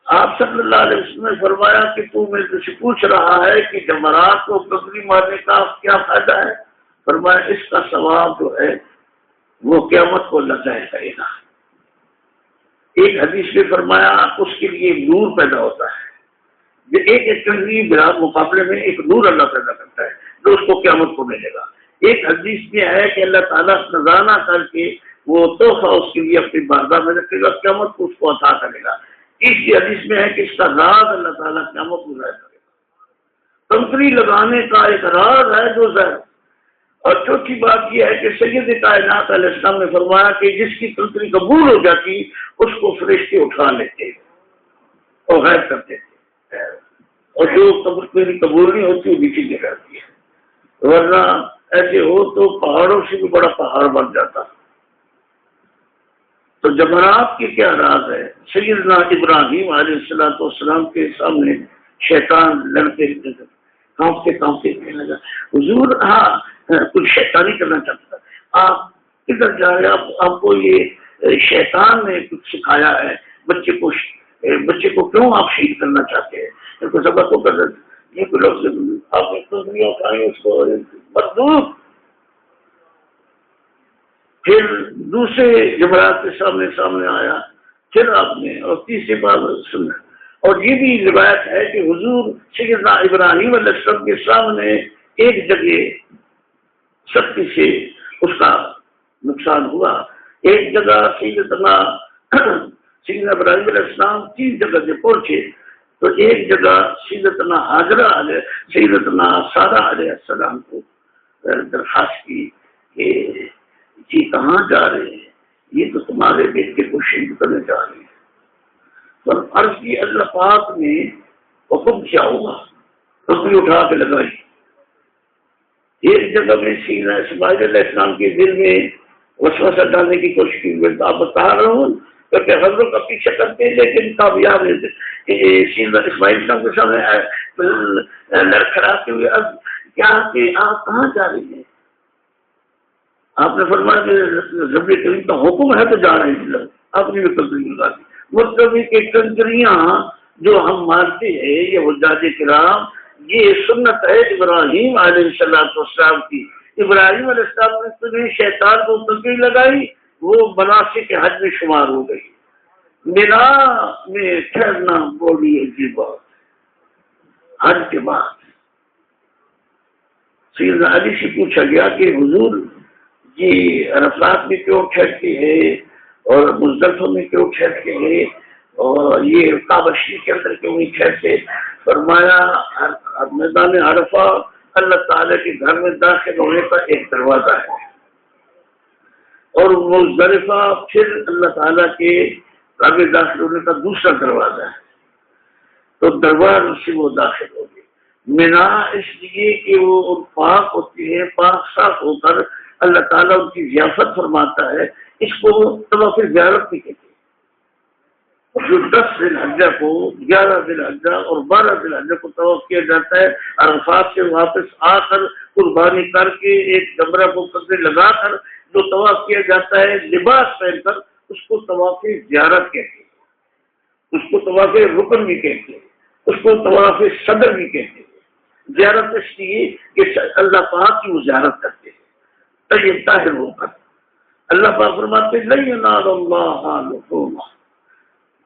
آپ صلی اللہ علیہ وسلم نے فرمایا کہ تو میرے سے پوچھ رہا ہے کہ جمرات کو کنکری مارنے کا کیا فائدہ ہے؟ فرمایا اس کا ثواب جو ہے وہ قیامت کو اللہ ظاہر کرے گا۔ ایک حدیث میں فرمایا اس کے لیے نور پیدا ہوتا ہے، جو ایک کنکری برابر مقابلے میں ایک نور اللہ پیدا کرتا ہے جو اس کو قیامت کو ملے گا۔ ایک حدیث میں ہے کہ اللہ تعالیٰ خزانہ کر کے وہ تحفہ اس کے لیے اپنی بارگاہ میں رکھے گا، قیامت کو اس کو عطا کرے گا۔ اس حدیث میں ہے کہ اس کا راز اللہ تعالیٰ قیامت کو ظاہر کرے گا۔ کنکری لگانے کا ایک راز ہے جو ظاہر، اور چوتھی بات یہ ہے کہ سید کائنات علیہ السلام نے فرمایا کہ جس کی کنکری قبول ہو جاتی اس کو فرشتے اٹھا لیتے اور غائب کر دیتے، اور جو کنکری قبول نہیں ہوتی وہ نیچے گر جاتی ہے، ورنہ ایسے ہو تو پہاڑوں سے بھی بڑا پہاڑ بن جاتا۔ تو جمرات کی کیا راز ہے؟ سیدنا ابراہیم علیہ السلام کے سامنے شیطان لڑتے کانپتے کانپتے کہنے لگا، حضور کچھ شیطانی کرنا چاہتا ہے، آپ کدھر جا رہے ہیں؟ آپ کو یہ شیطان نے کچھ سکھایا ہے، بچے کو کیوں آپ شہید کرنا چاہتے ہیں؟ ان کو سبق کو کر یہ کوئی لوگ آپ نے دنیا اٹھائی اس کو مردود۔ پھر دوسرے جمرات کے سامنے آیا، پھر آپ نے، اور تیسری بار سننا، اور یہ بھی روایت ہے کہ حضور سیدنا ابراہیم علیہ السلام کے سامنے ایک جگہ سختی سے اس کا نقصان ہوا، ایک جگہ سیدنا ابراہیم علیہ السلام 3 جگہ سے پہنچے، تو ایک جگہ سیدنا سارہ علیہ السلام کو درخواست کی کہ جی کہاں جا رہے ہیں؟ یہ تو تمہارے بیٹے کو شہید کرنے جا رہے ہیں۔ پر عرض کی اللہ پاک نے حکم کیا ہوگا، کنکری اٹھا کے لگائی۔ ایک جگہ میں سیدنا اسماعیل علیہ السلام کے دل میں وسوسہ ڈالنے کی کوشش کی، میں آپ بتا رہا ہوں کہ حضرت کا پیچھے کرتے ہیں لیکن کامیاب نہیں کہ سیدنا اسماعیل السلام کے سامنے لڑکھڑاتے ہوئے کیا کہ آپ کہاں جا رہی ہیں؟ آپ نے فرمایا کہ رب کریم کا حکم ہے تو جا رہے ہیں، آپ نے بھی کنکری لگا دی۔ مطلب کہ کنکریاں جو ہم مارتے ہیں یہ حجاج کرام، یہ سنت ہے ابراہیم علیہ السلام کی۔ ابراہیم علیہ السلام نے تمہیں شیطان کو کنکری لگائی، وہ مناسک حج میں شمار ہو گئی۔ مینا میں ٹھہرنا بڑی عجیب بات، حج کے بعد سیدنا علی سے پوچھا گیا کہ حضور جی عرفات میں کیوں ٹھہرتے ہیں اور مزدلفہ میں کیوں ٹھہرتے ہیں اور یہ کعبہ شریف کے اندر کیوں نہیں ٹھہرتے؟ فرمایا میدان عرفہ اللہ تعالیٰ کے گھر میں داخل ہونے کا ایک دروازہ ہے، اور مزدلفہ پھر اللہ تعالیٰ کے گھر میں داخل ہونے کا دوسرا دروازہ ہے، تو دربار سے وہ داخل ہو گئے۔ مینا اس لیے کہ وہ پاک ہوتی ہے، پاک صاف ہو کر اللہ تعالیٰ ان کی ضیافت فرماتا ہے، اس کو طواف زیارت بھی کہتے ہیں۔ جو 10 ذی الحجہ کو، 11 ذی الحجہ اور 12 ذی الحجہ کو طواف کیا جاتا ہے، عرفات سے واپس آ کر قربانی کر کے ایک جمرہ کو قدرے لگا کر جو طواف کیا جاتا ہے لباس پہن کر، اس کو طواف زیارت کہتے ہیں، اس کو طواف رکن بھی کہتے ہیں، اس کو طواف صدر بھی کہتے ہیں۔ زیارت اس لیے کہ اللہ پاک کی وہ زیارت کرتے ہیں طیب طاہر ہو کر۔ اللہ پاک فرماتے ہیں لن ینال اللہ لحومہا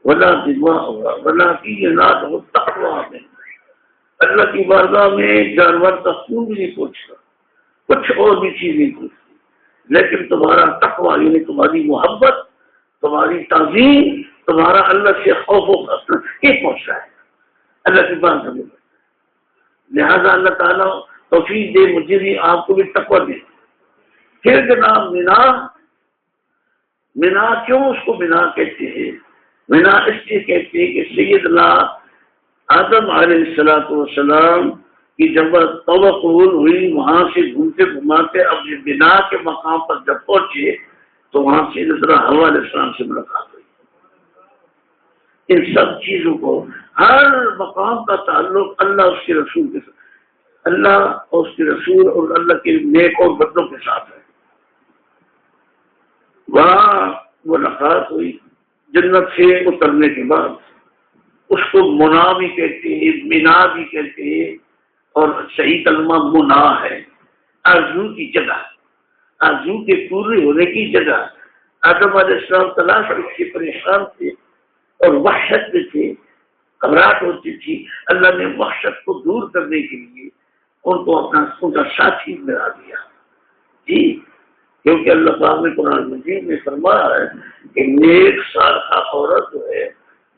ولا دماؤہا ولکن ینالہ التقوی منکم۔ اللہ کی بارگاہ میں جانور کا خون بھی نہیں پوچھتا، کچھ اور بھی چیز نہیں پوچھتی، لیکن تمہارا تقوی یعنی تمہاری محبت، تمہاری تعظیم، تمہارا اللہ سے خوف و خطر یہ پہنچتا ہے اللہ کی بات کرنے میں۔ لہذا اللہ تعالیٰ توفیق دے مجھے بھی، آپ کو بھی تقوی دے۔ پھر جناب مینا کیوں اس کو مینا کہتے ہیں؟ مینا اس لیے کہتے ہیں کہ سیدنا آدم علیہ السلام کی جب توبہ قبول ہوئی، وہاں سے گھومتے گھماتے اپنے بنا کے مقام پر جب پہنچے تو وہاں سے سیدنا حوا علیہ السلام سے ملاقات ہوئی۔ ان سب چیزوں کو، ہر مقام کا تعلق اللہ اس کے رسول کے ساتھ، اللہ اور اس کے رسول اور اللہ کے نیک اور بندوں کے ساتھ ہے۔ وہاں ملاقات ہوئی جنت سے اترنے کے بعد، اس کو منا بھی کہتے ہیں، مینا بھی کہتے ہیں، اور صحیح کلمہ منا ہے، آرزو کی جگہ، آرزو کے پورے ہونے کی جگہ۔ آدم علیہ السلام تلاش سے پریشان تھے اور وحشت میں تھے، گھبراہٹ ہوتی تھی۔ اللہ نے وحشت کو دور کرنے کے لیے ان کو اپنا ان کا ساتھی بنا دیا جی، کیونکہ اللہ پاک نے قرآن مجید میں فرمایا ہے کہ نیک صالحہ عورت جو ہے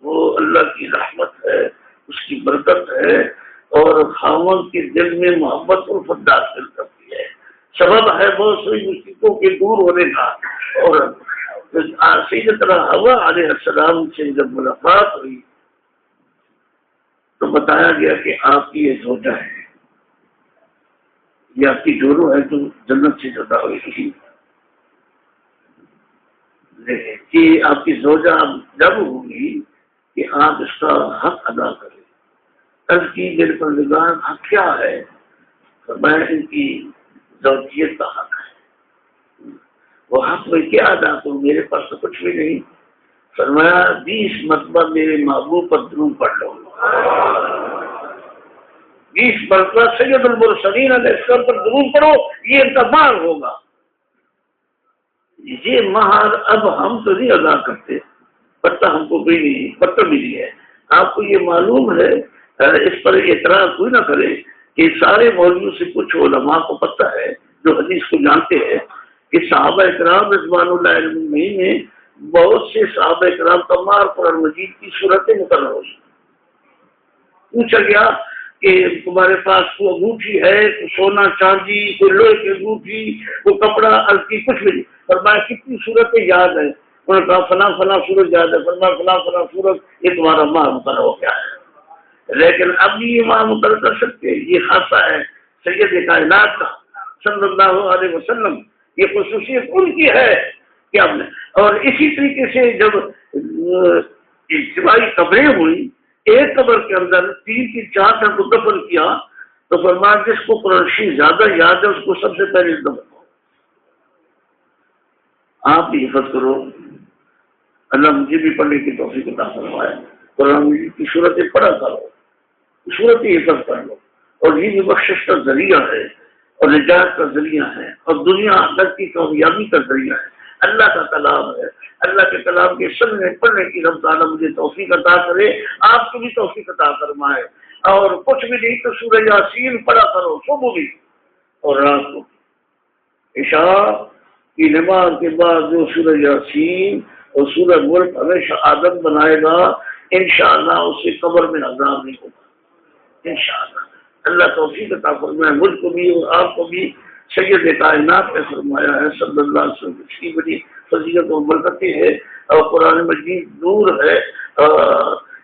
وہ اللہ کی رحمت ہے، اس کی برکت ہے، اور خاوند کے دل میں محبت اور الفت داخل کرتی ہے، سبب ہے بہت سی مصیبتوں کے دور ہونے کا۔ اور سیدنا حوا علیہ السلام سے جب ملاقات ہوئی تو بتایا گیا کہ آپ کی یہ زوجہ ہے، یہ آپ کی جورو ہے جو جنت سے جدا ہوئی تھی، کہ آپ کی زوجہ جب ہوگی کہ آپ اس کا حق ادا کریں۔ عرض کی میرے پروردگار حق کیا ہے؟ میں ان کی زوجیت کا حق ہے، وہ حق میں کیا ادا کروں؟ میرے پاس تو کچھ بھی نہیں۔ فرمایا 20 مرتبہ میرے محبوب پر درود پڑھ لو، 20 مرتبہ سید المرسلین علیہ السلام پر درود پڑھو، یہ انتظار ہوگا۔ یہ مہار اب ہم تو نہیں ادا کرتے، پتہ ہم کو بھی نہیں، پتہ بھی نہیں ہے۔ آپ کو یہ معلوم ہے، اس پر اعتراض کوئی نہ کرے کہ سارے مولویوں سے کچھ علماء کو پتہ ہے جو حدیث کو جانتے ہیں کہ صحابہ اکرام رضوان اللہ علیہم میں بہت سے صحابہ اکرام تمام قرآن مجید کی صورتیں مقرر ہوئی۔ پوچھا گیا کہ تمہارے پاس کوئی انگوٹھی ہے، کوئی سونا چاندی، کوئی لوہے کی انگوٹھی، کوئی کپڑا الکی، کچھ بھی نہیں۔ فرمایا کتنی صورتیں یاد ہیں؟ انہوں نے کہا فلاں فلاں صورت یاد ہے۔ فرمایا فلاں فلاں صورت، یہ تمہارا ماہ مقرر ہو گیا ہے، لیکن اب بھی یہ ماہ مقرر کر سکتے، یہ خاصہ ہے سید کائنات کا صلی اللہ علیہ وسلم، یہ خصوصیت ان کی ہے کہ اب اور اسی طریقے سے جب اجتماعی قبریں ہوئی، ایک قبر کے اندر 3 کی 4 کو دفن کیا، تو فرمایا جس کو قرآن شریف زیادہ یاد ہے اس کو سب سے پہلے دفن کرو۔ آپ بھی حفظ کرو، اللہ مجھے بھی پڑھنے کی توفیق عطا فرمائے۔ قرآن مجید کی صورتیں پڑھا کرو، صورتیں حفظ کر لو، اور یہ بھی بخشش کا ذریعہ ہے اور نجات کا ذریعہ ہے اور دنیا آخرت کی کامیابی کا ذریعہ ہے۔ اللہ کا کلام ہے، اللہ کے کلام کے سننے پڑھنے کی رب تعالیٰ مجھے توفیق عطا کرے، آپ کو بھی توفیق عطا فرمائے۔ اور کچھ بھی نہیں تو سورہ یاسین پڑھا کرو، صبح بھی اور رات کو۔ عشاء کی نماز کے بعد جو سورہ یاسین اور سورہ ملک ہمیشہ عادت بنائے گا، انشاءاللہ اسے قبر میں عذاب نہیں ہوگا انشاءاللہ۔ اللہ توفیق عطا فرمائے مجھ کو بھی اور آپ کو بھی۔ سید کائنات نے فرمایا ہے صلی اللہ علیہ وسلم، اس کی بڑی فضیلت و برکتی ہے اور قرآن مجید نور ہے۔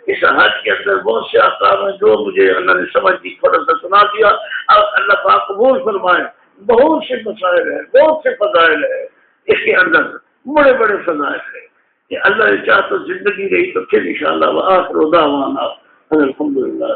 اس حج کے اندر بہت سے احکام ہیں جو مجھے اللہ نے سمجھ دی، تھوڑا سا سنا دیا۔ اب اللہ پاک قبول فرمائے۔ بہت سے مسائل ہیں، بہت سے فضائل ہیں اس کے اندر، بڑے بڑے فضائل ہیں کہ اللہ نے چاہا تو زندگی رہی تو پھر انشاءاللہ وآخر دعوانا الحمدللہ۔